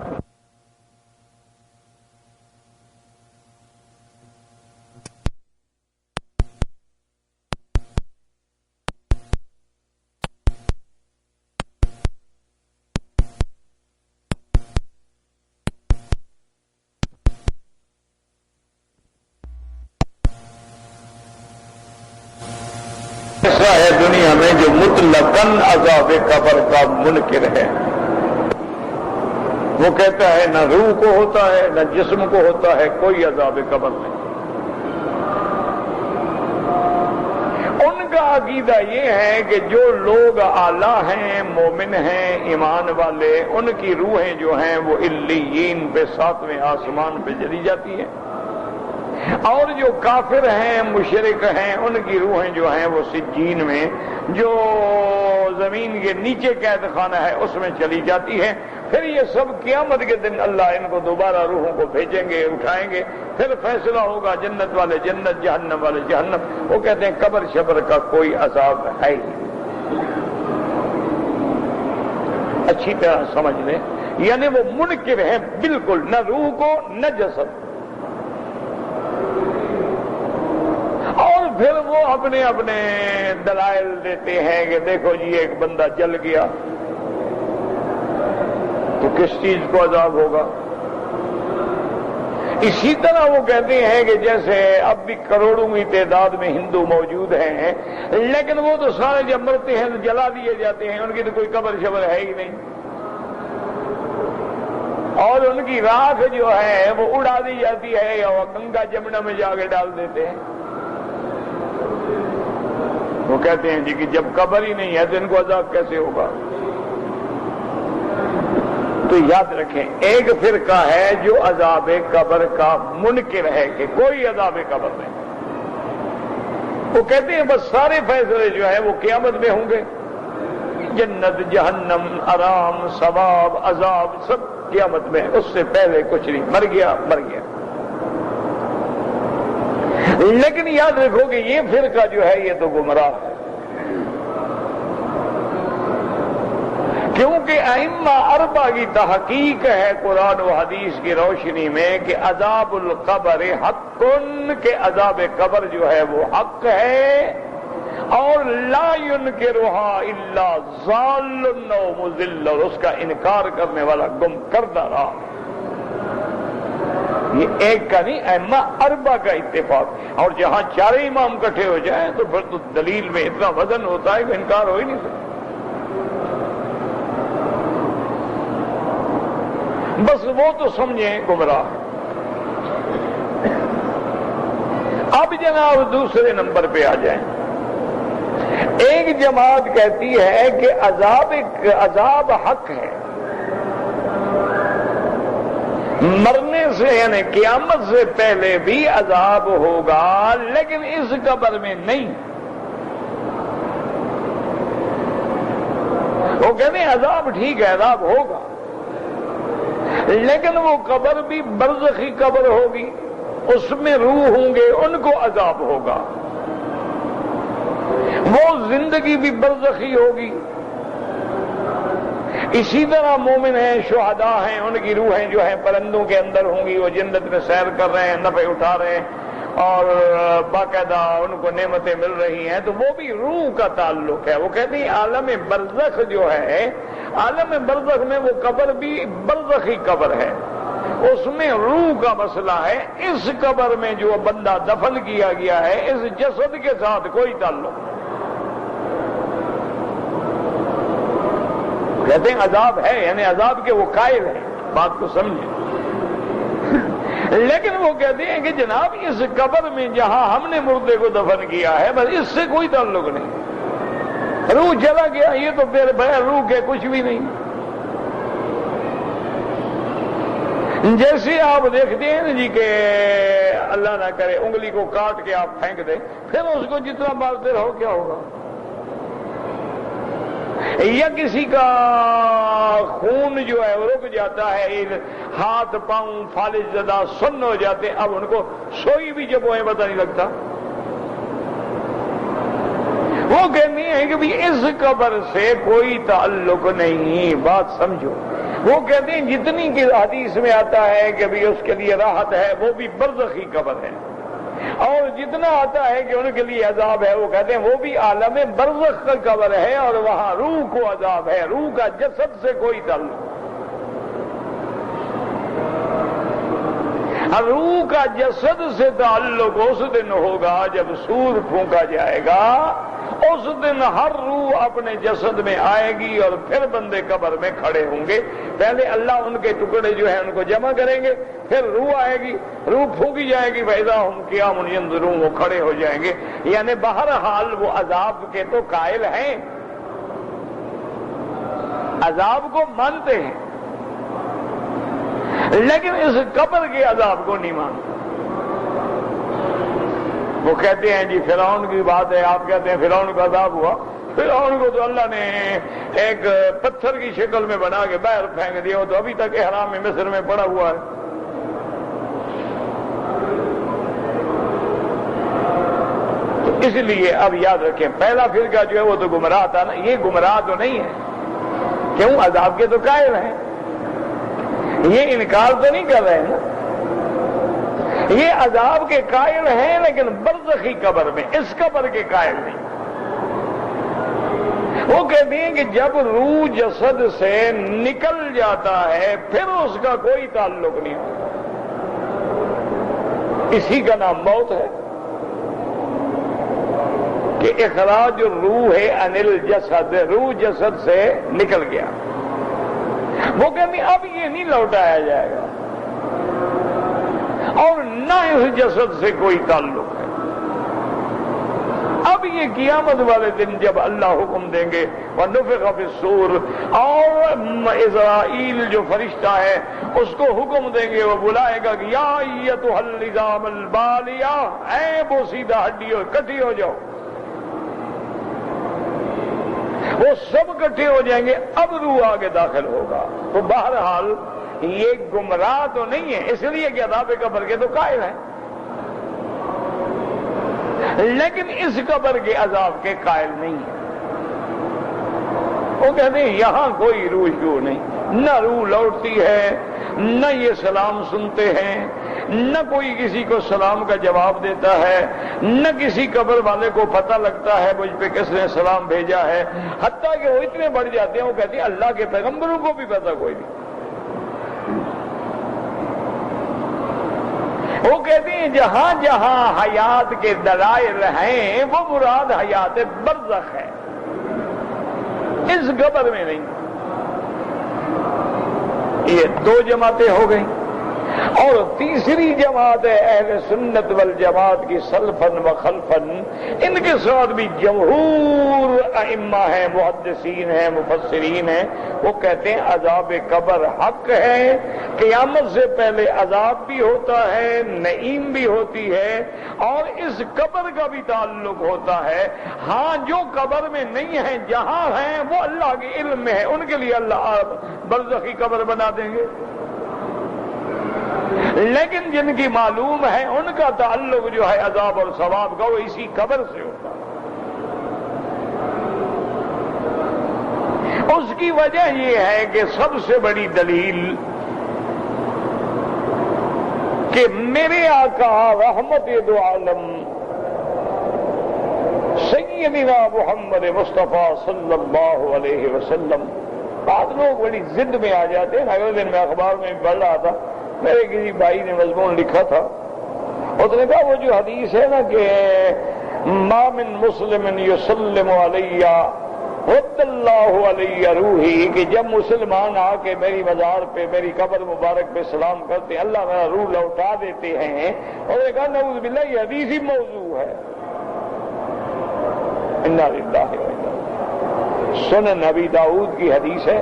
ایسا ہے دنیا میں جو مطلقاً عذاب قبر کا منکر ہے. وہ کہتا ہے نہ روح کو ہوتا ہے نہ جسم کو ہوتا ہے، کوئی عذاب قبر نہیں. ان کا عقیدہ یہ ہے کہ جو لوگ اعلیٰ ہیں، مومن ہیں، ایمان والے، ان کی روحیں جو ہیں وہ علیین پہ، ساتویں آسمان پہ چلی جاتی ہیں، اور جو کافر ہیں، مشرک ہیں، ان کی روحیں جو ہیں وہ سجین میں، جو زمین کے نیچے قید خانہ ہے، اس میں چلی جاتی ہے. پھر یہ سب قیامت کے دن اللہ ان کو دوبارہ روحوں کو بھیجیں گے، اٹھائیں گے، پھر فیصلہ ہوگا، جنت والے جنت، جہنم والے جہنم. وہ کہتے ہیں قبر شبر کا کوئی عذاب ہے ہی. اچھی طرح سمجھ لیں، یعنی وہ منکر ہیں بالکل، نہ روح کو نہ جسد. اور پھر وہ اپنے اپنے دلائل دیتے ہیں کہ دیکھو جی ایک بندہ جل گیا تو کس چیز کو عذاب ہوگا. اسی طرح وہ کہتے ہیں کہ جیسے اب بھی کروڑوں کی تعداد میں ہندو موجود ہیں، لیکن وہ تو سارے جب مرتے ہیں تو جلا دیے جاتے ہیں، ان کی تو کوئی قبر شبر ہے ہی نہیں، اور ان کی راکھ جو ہے وہ اڑا دی جاتی ہے یا وہ گنگا جمنا میں جا کے ڈال دیتے ہیں. وہ کہتے ہیں جی کہ جب قبر ہی نہیں ہے تو ان کو عذاب کیسے ہوگا. تو یاد رکھیں ایک فرقہ ہے جو عذاب قبر کا منکر ہے کہ کوئی عذاب قبر نہیں. وہ کہتے ہیں بس سارے فیصلے جو ہیں وہ قیامت میں ہوں گے، جنت، جہنم، آرام، ثواب، عذاب سب قیامت میں، اس سے پہلے کچھ نہیں. مر گیا مر گیا. لیکن یاد رکھو کہ یہ فرقہ جو ہے یہ تو گمراہ ہے، کیونکہ ائمہ اربعہ کی تحقیق ہے قرآن و حدیث کی روشنی میں کہ عذاب القبر حق، کہ عذاب قبر جو ہے وہ حق ہے، اور لا ينکرھا الا ضال و مضل، اور اس کا انکار کرنے والا گم کردہ رہا. یہ ایک کا نہیں، ائمہ اربعہ کا اتفاق. اور جہاں چارے امام کٹھے ہو جائیں تو پھر تو دلیل میں اتنا وزن ہوتا ہے کہ انکار ہو ہی نہیں سکتا. بس وہ تو سمجھیں گمراہ. اب جناب دوسرے نمبر پہ آ جائیں. ایک جماعت کہتی ہے کہ عذاب حق ہے، مرنے سے یعنی قیامت سے پہلے بھی عذاب ہوگا، لیکن اس قبر میں نہیں. وہ کہتے ہیں عذاب ٹھیک ہے، عذاب ہوگا، لیکن وہ قبر بھی برزخی قبر ہوگی، اس میں روح ہوں گے، ان کو عذاب ہوگا. وہ زندگی بھی برزخی ہوگی. اسی طرح مومن ہیں، شہداء ہیں، ان کی روحیں جو ہیں پرندوں کے اندر ہوں گی، وہ جنت میں سیر کر رہے ہیں، نفع اٹھا رہے ہیں، اور باقاعدہ ان کو نعمتیں مل رہی ہیں، تو وہ بھی روح کا تعلق ہے۔ وہ کہتے ہیں عالم برزخ جو ہے، عالم برزخ میں وہ قبر بھی برزخی قبر ہے، اس میں روح کا مسئلہ ہے۔ اس قبر میں جو بندہ دفن کیا گیا ہے، اس جسد کے ساتھ کوئی تعلق نہیں۔ کہتے ہیں عذاب ہے، یعنی عذاب کے وہ قائل ہیں، بات کو سمجھیں۔ لیکن وہ کہتے ہیں کہ جناب اس قبر میں جہاں ہم نے مردے کو دفن کیا ہے، بس اس سے کوئی تعلق نہیں، روح چلا گیا، یہ تو پھر بغیر روح کے کچھ بھی نہیں۔ جیسے آپ دیکھتے ہیں نا جی کہ اللہ نہ کرے انگلی کو کاٹ کے آپ پھینک دیں، پھر اس کو جتنا مارتے رہو کیا ہوگا؟ یا کسی کا خون جو ہے وہ رک جاتا ہے، ہاتھ پاؤں فالج زدہ سن ہو جاتے، اب ان کو سوئی بھی جب وہ پتہ نہیں لگتا۔ وہ کہتے ہیں کہ بھی اس قبر سے کوئی تعلق نہیں، بات سمجھو۔ وہ کہتے ہیں جتنی کی حدیث میں آتا ہے کہ بھی اس کے لیے راحت ہے، وہ بھی برزخی قبر ہے، اور جتنا آتا ہے کہ ان کے لیے عذاب ہے، وہ کہتے ہیں وہ بھی عالم برزخ کا قبر ہے، اور وہاں روح کو عذاب ہے، روح کا جسد سے کوئی تعلق۔ روح کا جسد سے تعلق اس دن ہوگا جب سور پھونکا جائے گا، اس دن ہر روح اپنے جسد میں آئے گی، اور پھر بندے قبر میں کھڑے ہوں گے۔ پہلے اللہ ان کے ٹکڑے جو ہیں ان کو جمع کریں گے، پھر روح آئے گی، روح پھونکی جائے گی، فَإِذَا هُمْ قِيَامٌ يَنظُرُونَ، وہ کھڑے ہو جائیں گے۔ یعنی بہرحال وہ عذاب کے تو قائل ہیں، عذاب کو مانتے ہیں، لیکن اس قبر کے عذاب کو نہیں مانتے۔ وہ کہتے ہیں جی فرعون کی بات ہے، آپ کہتے ہیں فرعون کا عذاب ہوا، فرعون کو تو اللہ نے ایک پتھر کی شکل میں بنا کے باہر پھینک دیا، وہ تو ابھی تک احرام میں مصر میں پڑا ہوا ہے۔ تو اس لیے اب یاد رکھیں، پہلا فرقہ جو ہے وہ تو گمراہ تھا نا، یہ گمراہ تو نہیں ہے، کیوں؟ عذاب کے تو قائل ہیں، یہ انکار تو نہیں کر رہے ہیں نا، یہ عذاب کے قائل ہیں لیکن برزخی قبر میں، اس قبر کے قائل نہیں۔ وہ کہتے ہیں کہ جب روح جسد سے نکل جاتا ہے پھر اس کا کوئی تعلق نہیں ہوتا، اسی کا نام موت ہے، کہ اخراج الروح عن الجسد، روح جسد سے نکل گیا۔ وہ کہتے ہیں اب یہ نہیں لوٹایا جائے گا، اور نہ اس جسد سے کوئی تعلق ہے۔ اب یہ قیامت والے دن جب اللہ حکم دیں گے وَنُفِخَ فِي الصُّورِ، اور اسرائیل جو فرشتہ ہے اس کو حکم دیں گے، وہ بلائے گا کہ یا ایتھا العظام البالیہ، اے بوسیدہ ہڈیوں کٹھی ہو جاؤ۔ وہ سب کٹھے ہو جائیں گے، اب روح آگے داخل ہوگا۔ تو بہرحال یہ گمراہ تو نہیں ہے، اس لیے کہ عذاب قبر کے تو قائل ہیں، لیکن اس قبر کے عذاب کے قائل نہیں ہے۔ وہ کہتے ہیں یہاں کوئی روح کیوں نہیں، نہ روح لوٹتی ہے، نہ یہ سلام سنتے ہیں، نہ کوئی کسی کو سلام کا جواب دیتا ہے، نہ کسی قبر والے کو پتہ لگتا ہے مجھ پہ کس نے سلام بھیجا ہے، حتیٰ کہ وہ اتنے بڑھ جاتے ہیں، وہ کہتے ہیں اللہ کے پیغمبروں کو بھی پتہ کوئی نہیں۔ وہ کہتے ہیں جہاں جہاں حیات کے دلائل ہیں وہ مراد حیات برزخ ہے، اس قبر میں نہیں۔ یہ دو جماعتیں ہو گئیں، اور تیسری جماعت ہے اہل سنت والجماعت کی سلفن و خلفن، ان کے ساتھ بھی جمہور ائمہ ہیں، محدثین ہیں، مفسرین ہیں، وہ کہتے ہیں عذاب قبر حق ہے، قیامت سے پہلے عذاب بھی ہوتا ہے، نعیم بھی ہوتی ہے، اور اس قبر کا بھی تعلق ہوتا ہے۔ ہاں جو قبر میں نہیں ہیں، جہاں ہیں وہ اللہ کے علم میں ہے، ان کے لیے اللہ برزخی قبر بنا دیں گے، لیکن جن کی معلوم ہے ان کا تعلق جو ہے عذاب اور ثواب کا، وہ اسی قبر سے ہوتا ہے۔ اس کی وجہ یہ ہے کہ سب سے بڑی دلیل کہ میرے آقا رحمت دو عالم سیدنا محمد مصطفیٰ صلی اللہ علیہ وسلم. بعض لوگ بڑی ضد میں آ جاتے ہیں. اگلے دن میں اخبار میں پڑھ رہا تھا, میرے کسی بھائی نے مضمون لکھا تھا, اس نے کہا وہ جو حدیث ہے نا کہ ما من مسلم یسلم علی رد اللہ علیہ روحی, کہ جب مسلمان آ کے میری مزار پہ میری قبر مبارک پہ سلام کرتے ہیں اللہ میرا روح لوٹا دیتے ہیں. اور نے کہا نعوذ باللہ یہ حدیث ہی موضوع ہے. انا للہ و انا, سنن ابی داؤد کی حدیث ہے.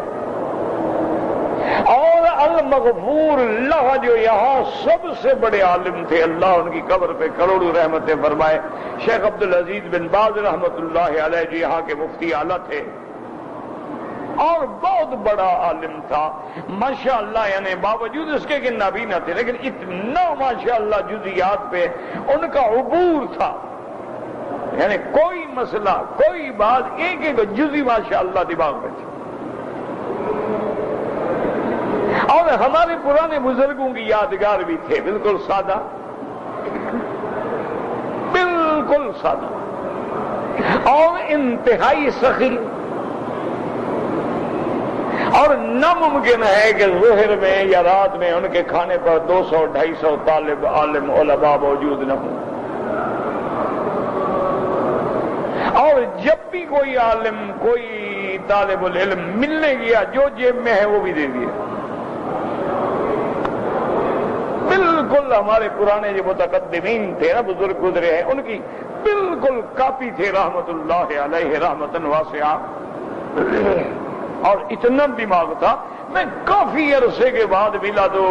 اور المغفور اللہ جو یہاں سب سے بڑے عالم تھے, اللہ ان کی قبر پہ کروڑوں رحمتیں فرمائے, شیخ عبدالعزیز بن باز رحمت اللہ علیہ جو یہاں کے مفتی اعلیٰ تھے اور بہت بڑا عالم تھا ماشاءاللہ. یعنی باوجود اس کے کہ نبی نہ تھے لیکن اتنا ماشاءاللہ جزیات پہ ان کا عبور تھا. یعنی کوئی مسئلہ کوئی بات ایک ایک جزی ماشاءاللہ دماغ میں تھی. اور ہمارے پرانے بزرگوں کی یادگار بھی تھے, بالکل سادہ, بالکل سادہ اور انتہائی سخی. اور ناممکن ہے کہ ظہر میں یا رات میں ان کے کھانے پر 200-250 طالب عالم علماء موجود نہ ہوں. اور جب بھی کوئی عالم کوئی طالب العلم ملنے گیا جو جیب میں ہے وہ بھی دے دیا. بالکل ہمارے پرانے جو متقدمین تھے نا, بزرگ گزرے ہیں, ان کی بالکل کاپی تھے رحمت اللہ علیہ رحمتاً واسعہ. اور اتنا دماغ تھا. میں کافی عرصے کے بعد ملا تو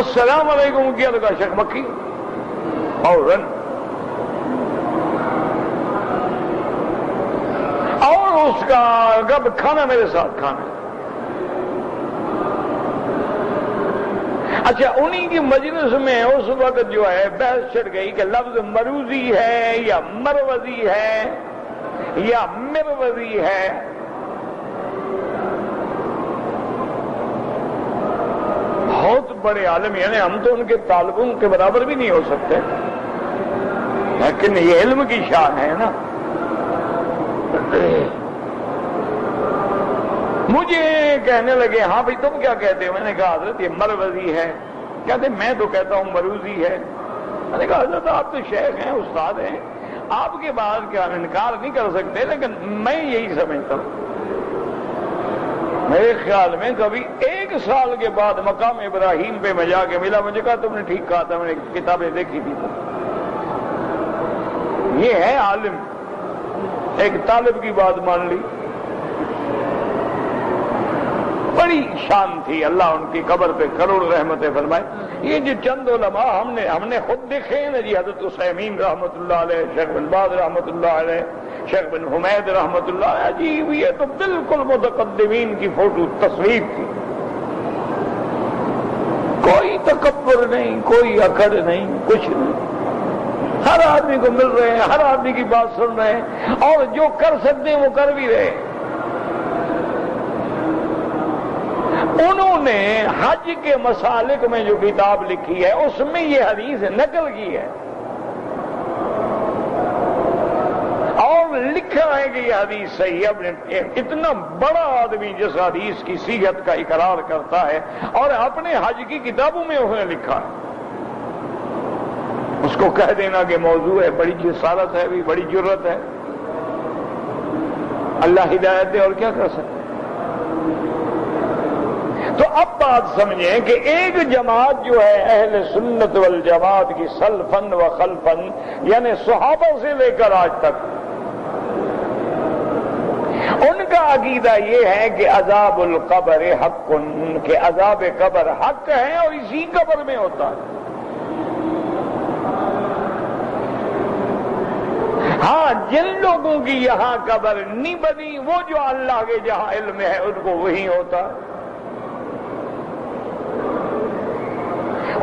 السلام علیکم کیا لگا شیخ مکی اور رن, اور اس کا کب کھانا میرے ساتھ کھانا. اچھا انہی کی مجلس میں اس وقت جو ہے بحث چڑھ گئی کہ لفظ مروزی ہے یا مروزی ہے یا مروزی ہے. بہت بڑے عالم, یعنی ہم تو ان کے طالبوں کے برابر بھی نہیں ہو سکتے, لیکن یہ علم کی شان ہے نا. مجھے کہنے لگے ہاں بھائی تم کیا کہتے ہو؟ میں نے کہا حضرت یہ مروزی ہے. کہتے میں تو کہتا ہوں مروزی ہے. میں نے کہا حضرت آپ تو شیخ ہیں استاد ہیں, آپ کے بعد کیا انکار نہیں کر سکتے, لیکن میں یہی سمجھتا ہوں. میرے خیال میں کبھی 1 سال کے بعد مقام ابراہیم پہ میں جا کے ملا, مجھے کہا تم نے ٹھیک کہا تھا, میں نے کتابیں دیکھی تھی. یہ ہے عالم, ایک طالب کی بات مان لی. بڑی شان تھی, اللہ ان کی قبر پہ کروڑ رحمتیں فرمائے. یہ جو چند علماء ہم نے خود دیکھے ہیں نا جی, حضرت عثیمین رحمت اللہ علیہ, شیخ بن باز رحمت اللہ علیہ, شیخ بن حمید رحمت اللہ علیہ, عجیب یہ تو بالکل متقدمین کی فوٹو تصویر تھی. کوئی تکبر نہیں, کوئی اکڑ نہیں, کچھ نہیں. ہر آدمی کو مل رہے ہیں, ہر آدمی کی بات سن رہے ہیں, اور جو کر سکتے ہیں وہ کر بھی رہے. انہوں نے حج کے مسالک میں جو کتاب لکھی ہے اس میں یہ حدیث نقل کی ہے اور لکھا ہے کہ یہ حدیث صحیح ہے. اتنا بڑا آدمی جس حدیث کی صحت کا اقرار کرتا ہے اور اپنے حج کی کتابوں میں اس نے لکھا ہے, اس کو کہہ دینا کہ موضوع ہے, بڑی جسارت ہے, بھی بڑی جرت ہے. اللہ ہدایت دے, اور کیا کر سکتے. تو اب بات سمجھیں کہ ایک جماعت جو ہے اہل سنت والجماعت کی سلفن و خلفن, یعنی صحابہ سے لے کر آج تک, ان کا عقیدہ یہ ہے کہ عذاب القبر حق, کہ عذاب قبر حق ہے اور اسی قبر میں ہوتا ہے. ہاں جن لوگوں کی یہاں قبر نہیں بنی وہ جو اللہ کے جہاں علم ہے ان کو وہی ہوتا ہے.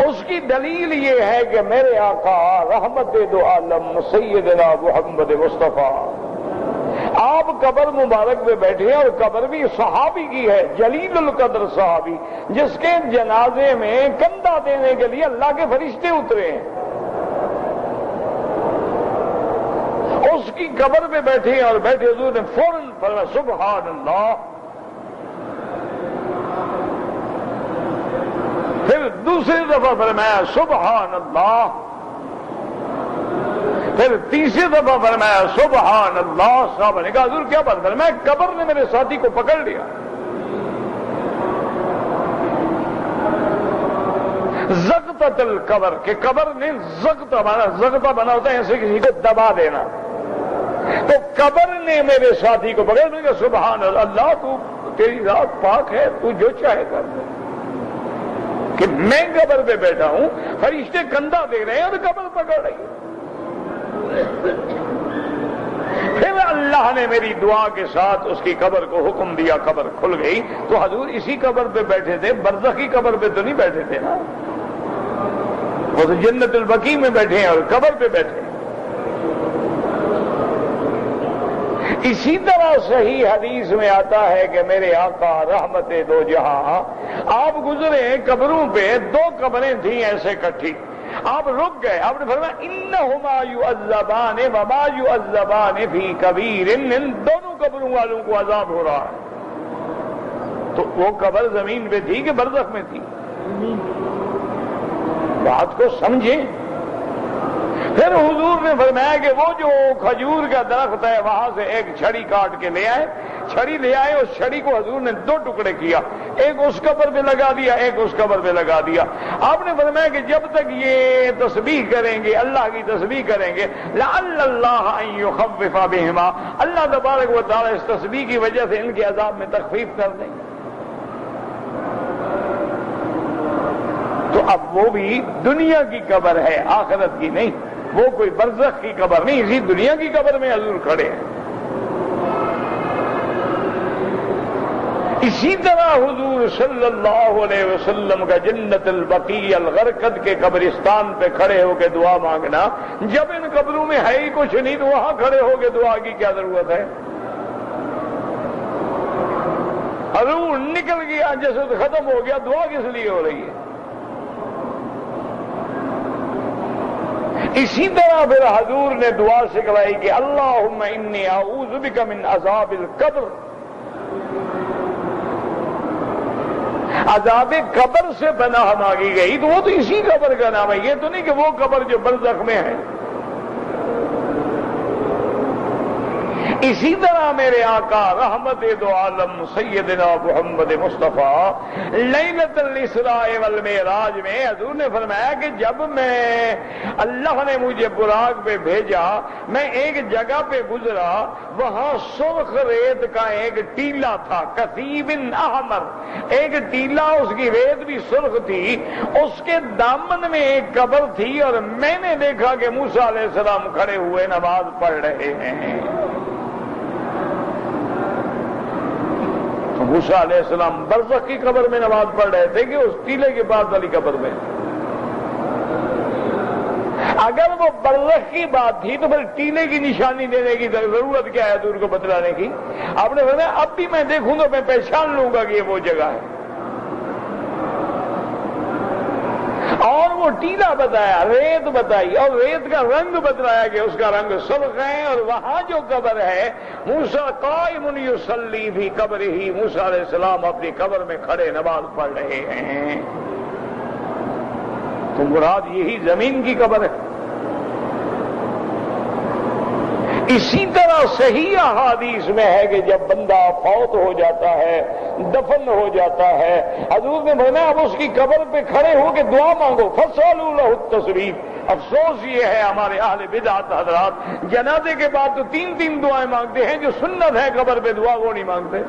اس کی دلیل یہ ہے کہ میرے آقا رحمت دو عالم سیدنا محمد مصطفیٰ آپ قبر مبارک میں بیٹھے ہیں، اور قبر بھی صحابی کی ہے، جلیل القدر صحابی، جس کے جنازے میں کندھا دینے کے لیے اللہ کے فرشتے اترے ہیں، اس کی قبر پہ بیٹھے ہیں، اور بیٹھے حضور نے فوراً فرمایا سبحان اللہ. پھر دوسری دفعہ فرمایا سبحان اللہ، پھر تیسری دفعہ فرمایا سبحان اللہ. صحابہ نے کہا حضور کیا بات؟ فرمایا قبر نے میرے ساتھی کو پکڑ لیا. زغطۃ القبر، کہ قبر نے زغطہ بنا ہوتا ہے ایسے کسی کو دبا دینا، تو قبر نے میرے ساتھی کو پکڑ لیا. سبحان اللہ، تو تیری ذات پاک ہے، تو جو چاہے کر دے، کہ میں قبر پہ بیٹھا ہوں، فرشتے کندھا دے رہے ہیں اور قبر پکڑ رہی ہے. پھر اللہ نے میری دعا کے ساتھ اس کی قبر کو حکم دیا، قبر کھل گئی. تو حضور اسی قبر پہ بیٹھے تھے، برزخی قبر پہ تو نہیں بیٹھے تھے نا، وہ تو جنت البقیع میں بیٹھے ہیں اور قبر پہ بیٹھے ہیں. اسی طرح صحیح حدیث میں آتا ہے کہ میرے آقا رحمت دو جہاں آپ گزرے قبروں پہ، دو قبریں تھیں ایسے کٹھی، آپ رک گئے، آپ نے فرمایا انہما یعذبان وما یعذبان فی کبیر، ان دونوں قبروں والوں کو عذاب ہو رہا ہے. تو وہ قبر زمین پہ تھی کہ برزخ میں تھی؟ بات کو سمجھیں. پھر حضور نے فرمایا کہ وہ جو کھجور کا درخت ہے وہاں سے ایک چھڑی کاٹ کے لے آئے، چھڑی لے آئے، اس چھڑی کو حضور نے دو ٹکڑے کیا، ایک اس قبر پہ لگا دیا، ایک اس قبر پہ لگا دیا. آپ نے فرمایا کہ جب تک یہ تسبیح کریں گے، اللہ کی تسبیح کریں گے، لعل اللہ ان یخفف بہما، اللہ تبارک و تعالی اس تسبیح کی وجہ سے ان کے عذاب میں تخفیف کر دیں گے. تو اب وہ بھی دنیا کی قبر ہے، آخرت کی نہیں، وہ کوئی برزخ کی قبر نہیں، اسی دنیا کی قبر میں حضور کھڑے ہیں. اسی طرح حضور صلی اللہ علیہ وسلم کا جنت البقیع الغرقد کے قبرستان پہ کھڑے ہو کے دعا مانگنا، جب ان قبروں میں ہے ہی کچھ نہیں تو وہاں کھڑے ہو کے دعا کی کیا ضرورت ہے؟ حضور نکل گیا، جسد ختم ہو گیا، دعا کس لیے ہو رہی ہے؟ اسی طرح پھر حضور نے دعا سکھلائی کہ اللہم انی اعوذ بک من عذاب القبر، عذاب قبر سے پناہ مانگی گئی. تو وہ تو اسی قبر کا نام ہے، یہ تو نہیں کہ وہ قبر جو برزخ میں ہے. اسی طرح میرے آقا رحمت دو عالم سیدنا محمد مصطفیٰ لیلۃ الاسراء والمعراج میں حضور نے فرمایا کہ جب میں اللہ نے مجھے براق پہ بھیجا، میں ایک جگہ پہ گزرا، وہاں سرخ ریت کا ایک ٹیلا تھا، کثیب احمر، ایک ٹیلا، اس کی ریت بھی سرخ تھی، اس کے دامن میں ایک قبر تھی، اور میں نے دیکھا کہ موسیٰ علیہ السلام کھڑے ہوئے نماز پڑھ رہے ہیں. موسیٰ علیہ السلام برزخ کی قبر میں نماز پڑھ رہے تھے کہ اس ٹیلے کے پاس والی قبر میں؟ اگر وہ برزخ کی بات تھی تو پھر ٹیلے کی نشانی دینے کی ضرورت کیا ہے حضور کو بتلانے کی؟ آپ نے فرمایا اب بھی میں دیکھوں تو میں پہچان لوں گا کہ یہ وہ جگہ ہے. اور وہ ٹیلا بتایا، ریت بتائی، اور ریت کا رنگ بتلایا کہ اس کا رنگ سرخ ہے. اور وہاں جو قبر ہے، موسیٰ قائم یصلی فی قبرہ، موسیٰ علیہ السلام اپنی قبر میں کھڑے نماز پڑھ رہے ہیں. تو مراد یہی زمین کی قبر ہے. اسی طرح صحیح احادیث میں ہے کہ جب بندہ فوت ہو جاتا ہے، دفن ہو جاتا ہے، حضور نے فرمایا اب اس کی قبر پہ کھڑے ہو کے دعا مانگو، فصلوا لہ التثبیت. افسوس یہ ہے ہمارے اہل بدعت حضرات جنازے کے بعد تو تین تین دعائیں مانگتے ہیں، جو سنت ہے قبر پہ دعا وہ نہیں مانگتے.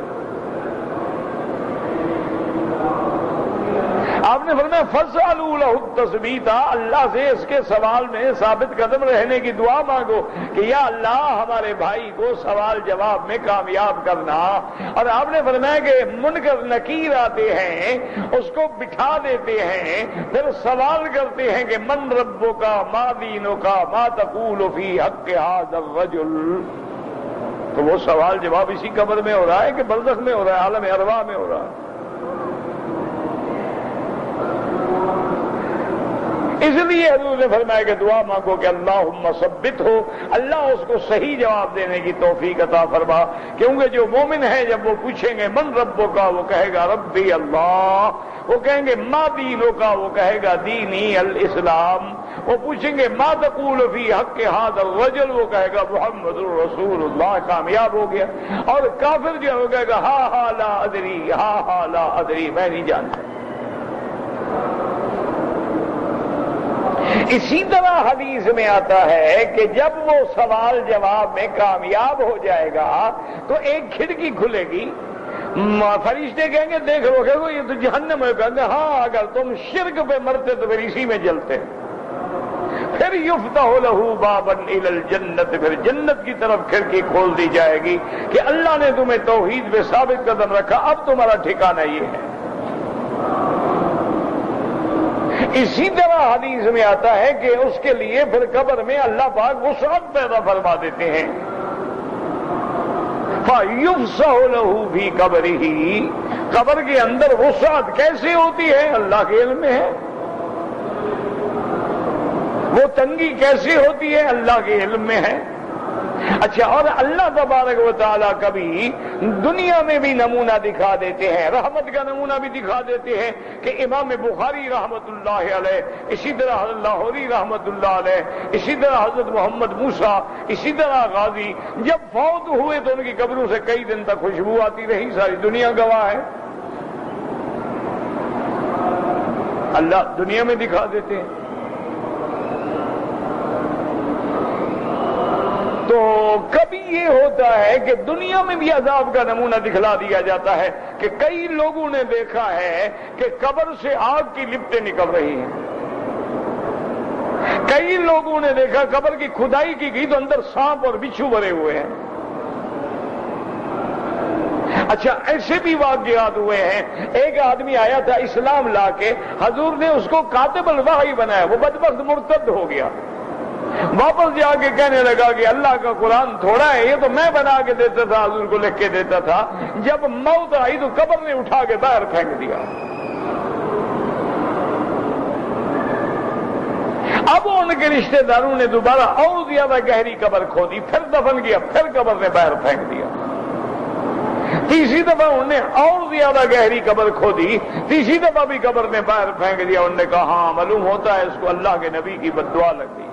آپ نے فرمایا فصلوا لہ التثبیت، اللہ سے اس کے سوال میں ثابت قدم رہنے کی دعا مانگو کہ یا اللہ ہمارے بھائی کو سوال جواب میں کامیاب کرنا. اور آپ نے فرمایا کہ منکر نکیر آتے ہیں، اس کو بٹھا دیتے ہیں، پھر سوال کرتے ہیں کہ من ربک، ما دینک، ما تقول فی حق ھذا الرجل. تو وہ سوال جواب اسی قبر میں ہو رہا ہے کہ برزخ میں ہو رہا ہے، عالم ارواح میں ہو رہا ہے؟ اس لیے حضور نے فرمایا کہ دعا مانگو کہ اللہم ثبت ہو، اللہ اس کو صحیح جواب دینے کی توفیق عطا فرما، کیونکہ جو مومن ہے جب وہ پوچھیں گے من ربک کا، وہ کہے گا ربی اللہ، وہ کہیں گے ما دینک کا، وہ کہے گا دینی الاسلام، وہ پوچھیں گے ما تقول فی حق ھذا الرجل، وہ کہے گا محمد رسول اللہ، کامیاب ہو گیا۔ اور کافر جو ہے وہ کہے گا ہا لا ادری، ہا لا ادری، میں نہیں جانتا۔ اسی طرح حدیث میں آتا ہے کہ جب وہ سوال جواب میں کامیاب ہو جائے گا تو ایک کھڑکی کھلے گی، فرشتے کہیں گے دیکھ لو، کہ یہ تو جہنم ہے، کہیں گے ہاں اگر تم شرک پہ مرتے تو پھر اسی میں جلتے۔ پھر یفتح لہ بابا الی الجنت، پھر جنت کی طرف کھڑکی کھول دی جائے گی کہ اللہ نے تمہیں توحید پہ ثابت قدم رکھا، اب تمہارا ٹھکانہ یہ ہے۔ اسی طرح حدیث میں آتا ہے کہ اس کے لیے پھر قبر میں اللہ پاک وسعت پیدا فرما دیتے ہیں، فَيُفْسَحُ لَهُ فِي قَبْرِهِ، قبر کے اندر وسعت کیسے ہوتی ہے اللہ کے علم میں ہے، وہ تنگی کیسے ہوتی ہے اللہ کے علم میں ہے۔ اچھا، اور اللہ تبارک و تعالیٰ کبھی دنیا میں بھی نمونہ دکھا دیتے ہیں، رحمت کا نمونہ بھی دکھا دیتے ہیں کہ امام بخاری رحمت اللہ علیہ، اسی طرح حضرت لاہوری رحمت اللہ علیہ، اسی طرح حضرت محمد موسیٰ، اسی طرح غازی جب فوت ہوئے تو ان کی قبروں سے کئی دن تک خوشبو آتی رہی، ساری دنیا گواہ ہے، اللہ دنیا میں دکھا دیتے ہیں۔ تو کبھی یہ ہوتا ہے کہ دنیا میں بھی عذاب کا نمونہ دکھلا دیا جاتا ہے کہ کئی لوگوں نے دیکھا ہے کہ قبر سے آگ کی لپٹیں نکل رہی ہیں، کئی لوگوں نے دیکھا قبر کی کھدائی کی گئی تو اندر سانپ اور بچھو بھرے ہوئے ہیں۔ اچھا، ایسے بھی واقعات ہوئے ہیں، ایک آدمی آیا تھا اسلام لا کے، حضور نے اس کو کاتب الوحی بنایا، وہ بدبخت مرتد ہو گیا، واپس جا کے کہنے لگا کہ اللہ کا قرآن تھوڑا ہے، یہ تو میں بنا کے دیتا تھا، حضور کو لکھ کے دیتا تھا، جب موت آئی تو قبر نے اٹھا کے باہر پھینک دیا۔ اب ان کے رشتہ داروں نے دوبارہ اور زیادہ گہری قبر کھودی، پھر دفن کیا، پھر قبر نے باہر پھینک دیا۔ تیسری دفعہ انہوں نے اور زیادہ گہری قبر کھودی، تیسری دفعہ بھی قبر نے باہر پھینک دیا۔ انہوں نے کہا ہاں معلوم ہوتا ہے اس کو اللہ کے نبی کی بد دعا لگ گئی۔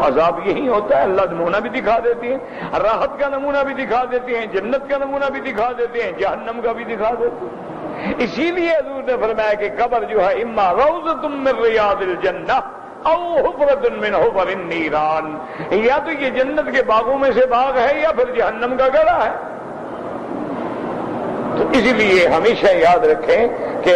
عذاب یہی ہوتا ہے، اللہ نمونہ بھی دکھا دیتے ہیں، راحت کا نمونہ بھی دکھا دیتے ہیں، جنت کا نمونہ بھی دکھا دیتے ہیں، جہنم کا بھی دکھا دیتے ہیں۔ اسی لیے حضور نے فرمایا کہ قبر جو ہے اما روضۃ من ریاض الجنہ او حفرۃ من حفر النیران، یا تو یہ جنت کے باغوں میں سے باغ ہے یا پھر جہنم کا گڑھا ہے۔ تو اسی لیے ہمیشہ یاد رکھیں کہ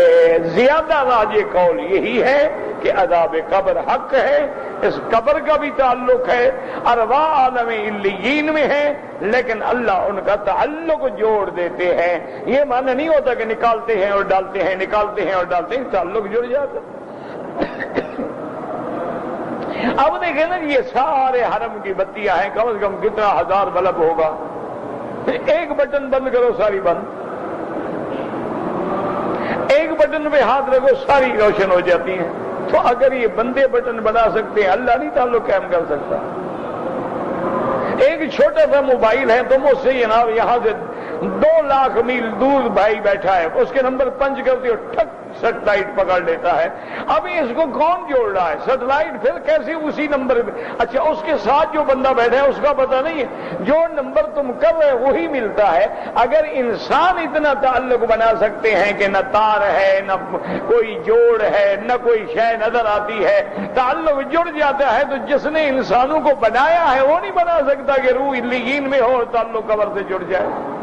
زیادہ راجح قول یہی ہے کہ عذاب قبر حق ہے، اس قبر کا بھی تعلق ہے، ارواح عالم علیین میں ہے، لیکن اللہ ان کا تعلق جوڑ دیتے ہیں۔ یہ معنی نہیں ہوتا کہ نکالتے ہیں اور ڈالتے ہیں، نکالتے ہیں اور ڈالتے ہیں، تعلق جڑ جاتا۔ اب دیکھیں نا، یہ سارے حرم کی بتیاں ہیں، کم از کم کتنا ہزار بلب ہوگا، ایک بٹن بند کرو ساری بند، ایک بٹن پہ ہاتھ رکھو ساری روشن ہو جاتی ہیں۔ تو اگر یہ بندے بٹن بنا سکتے ہیں، اللہ نہیں تعلق قائم کر سکتا؟ ایک چھوٹا سا موبائل ہے، تم اس سے جناب یہاں سے 2 لاکھ میل دور بھائی بیٹھا ہے، اس کے نمبر پنچ کرتے ہو، ٹھک سیٹلائٹ پکڑ لیتا ہے۔ ابھی اس کو کون جوڑ رہا ہے؟ سیٹلائٹ پھر کیسے اسی نمبر پہ؟ اچھا، اس کے ساتھ جو بندہ بیٹھا ہے اس کا پتہ نہیں ہے، جو نمبر تم کر رہے وہی ملتا ہے۔ اگر انسان اتنا تعلق بنا سکتے ہیں کہ نہ تار ہے، نہ کوئی جوڑ ہے، نہ کوئی شے نظر آتی ہے، تعلق جڑ جاتا ہے، تو جس نے انسانوں کو بنایا ہے وہ نہیں بنا سکتا کہ روح علیین میں ہو اور تعلق قبر سے جڑ جائے۔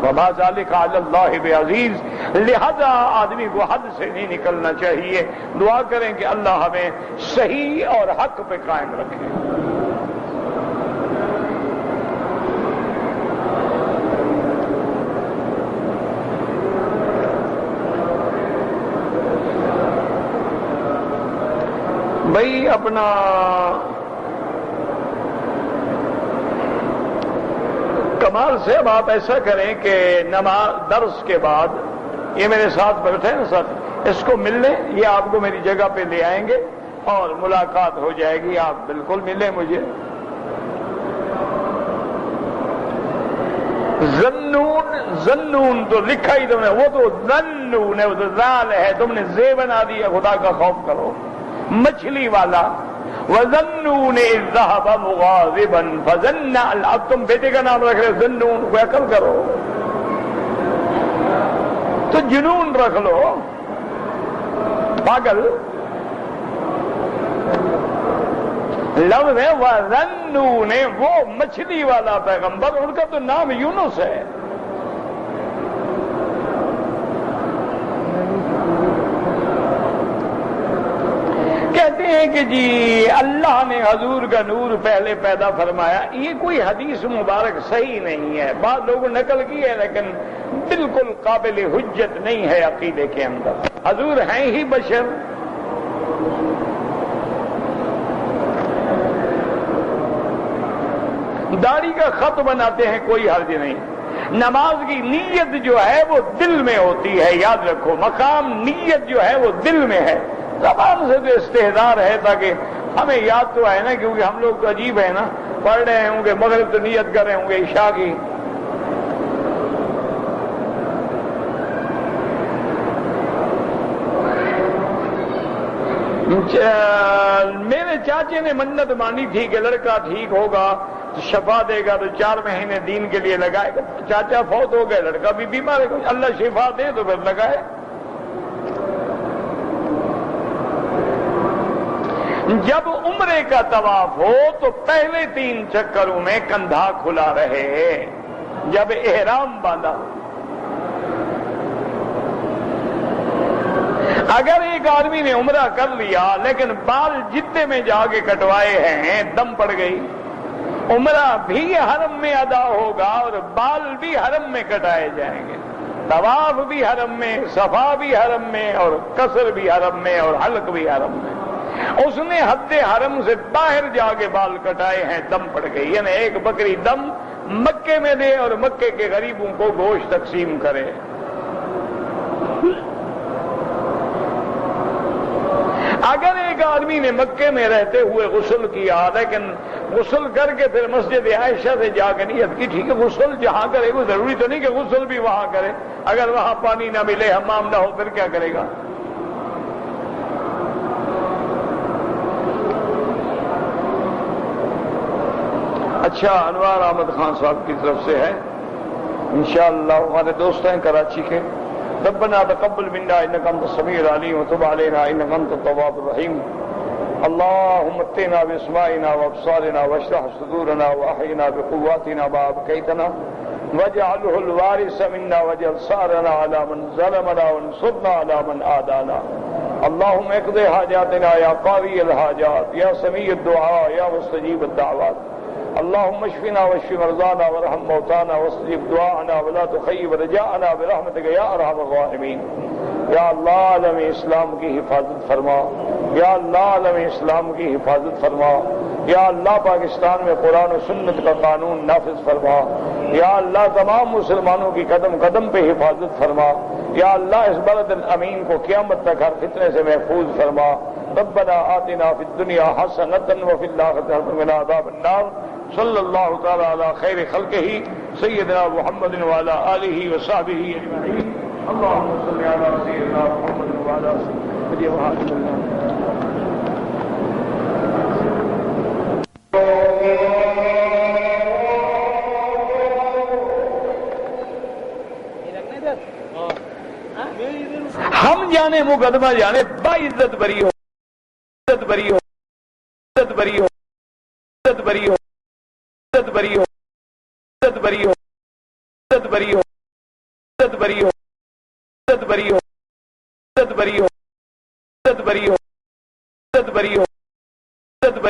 وما ذلک علی اللہ بعزیز، لہذا آدمی کو حد سے نہیں نکلنا چاہیے۔ دعا کریں کہ اللہ ہمیں صحیح اور حق پہ قائم رکھے۔ بھائی اپنا کمال سے اب آپ ایسا کریں کہ نماز درس کے بعد یہ میرے ساتھ بیٹھے ہیں سر، اس کو مل لیں، یہ آپ کو میری جگہ پہ لے آئیں گے اور ملاقات ہو جائے گی، آپ بالکل ملیں مجھے۔ زنون تو لکھا ہی تم نے، وہ تو زنون ہے، وہ تو زال ہے، تم نے زے بنا دیا، خدا کا خوف کرو، مچھلی والا۔ وَظَنُّونِ إِذْ ذَهَبَ مُغَاضِبًا فَظَنَّ، اب تم بیٹے کا نام رکھ رہے زنون، کو عقل کرو، تو جنون رکھ لو، پاگل لفظ ہے۔ وَظَنُّونِ، وہ مچھلی والا پیغمبر، ان کا تو نام یونس ہے۔ کہتے ہیں کہ جی اللہ نے حضور کا نور پہلے پیدا فرمایا، یہ کوئی حدیث مبارک صحیح نہیں ہے، بعض لوگوں نے نقل کی ہے لیکن بالکل قابل حجت نہیں ہے عقیدے کے اندر۔ حضور ہیں ہی بشر، داڑھی کا خط بناتے ہیں، کوئی حرج نہیں۔ نماز کی نیت جو ہے وہ دل میں ہوتی ہے، یاد رکھو، مقام نیت جو ہے وہ دل میں ہے۔ زبان سے تو استحضار ہے تاکہ ہمیں یاد تو ہے نا، کیونکہ ہم لوگ تو عجیب ہیں نا، پڑھ رہے ہوں گے مغرب تو نیت کر رہے ہوں گے عشاء کی۔ میرے چاچے نے منت مانی تھی کہ لڑکا ٹھیک ہوگا تو شفا دے گا تو 4 مہینے دین کے لیے لگائے گا۔ چاچا فوت ہو گئے، لڑکا بھی بیمار ہے، اللہ شفا دے تو پھر لگائے۔ جب عمرے کا طواف ہو تو پہلے 3 چکروں میں کندھا کھلا رہے، جب احرام باندھا۔ اگر ایک آدمی نے عمرہ کر لیا لیکن بال جدے میں جا کے کٹوائے ہیں، دم پڑ گئی، عمرہ بھی حرم میں ادا ہوگا اور بال بھی حرم میں کٹائے جائیں گے، طواف بھی حرم میں، صفا بھی حرم میں، اور قصر بھی حرم میں، اور حلق بھی حرم میں۔ اس نے حد حرم سے باہر جا کے بال کٹائے ہیں، دم پڑ گئی، یعنی ایک بکری دم مکے میں دے اور مکے کے غریبوں کو گوشت تقسیم کرے۔ اگر ایک آدمی نے مکے میں رہتے ہوئے غسل کیا لیکن غسل کر کے پھر مسجد عائشہ سے جا کے نیت کی، ٹھیک ہے غسل جہاں کرے، وہ ضروری تو نہیں کہ غسل بھی وہاں کرے، اگر وہاں پانی نہ ملے، حمام نہ ہو، پھر کیا کرے گا؟ اچھا، انوار احمد خان صاحب کی طرف سے ہے انشاءاللہ، ہمارے دوست ہیں کراچی کے۔ ربنا تقبل منا انك انت السميع العليم وتب علينا انك انت التواب الرحيم اللهم اتنا باسماعنا وابصارنا واشرح صدورنا واحينا بقواتنا ما ابقيتنا واجعله الوارث منا واجعل ثارنا على من ظلمنا وانصرنا على من عادانا اللهم اقض حاجاتنا يا قاضي الحاجات يا سميع الدعاء يا مستجيب الدعوات اللهم اشفنا واشف مرضانا وارحم موتانا واستجب دعاءنا ولا تخيب رجاءنا برحمتك يا ارحم الراحمين۔ یا اللہ عالم اسلام کی حفاظت فرما، یا اللہ عالم اسلام کی حفاظت فرما، یا اللہ پاکستان میں قرآن و سنت کا قانون نافذ فرما، یا اللہ تمام مسلمانوں کی قدم قدم پہ حفاظت فرما، یا اللہ اس بلد الامین کو قیامت تک ہر فتنے سے محفوظ فرما۔ ربنا آتنا فی الدنیا حسنۃ وفی الآخرۃ حسنۃ وقنا عذاب النار۔ صلی اللہ تعالی علی خیر خلقہ سیدنا محمد وعلی آلہ وصحبہ اجمعین۔ اللهم صل على سيدنا محمد وعلى آله وصحبه ہم جانے مقدمہ جانے باعزت بری ہو، عزت بری ہو، عزت بری ہو، عزت بری ہو، عزت بری ہو، عزت بری ہو، عزت بری ہو، عزت بری ہو، عزت بری ہو، عزت بری ہو، عزت بری ہو، عزت بری ہو،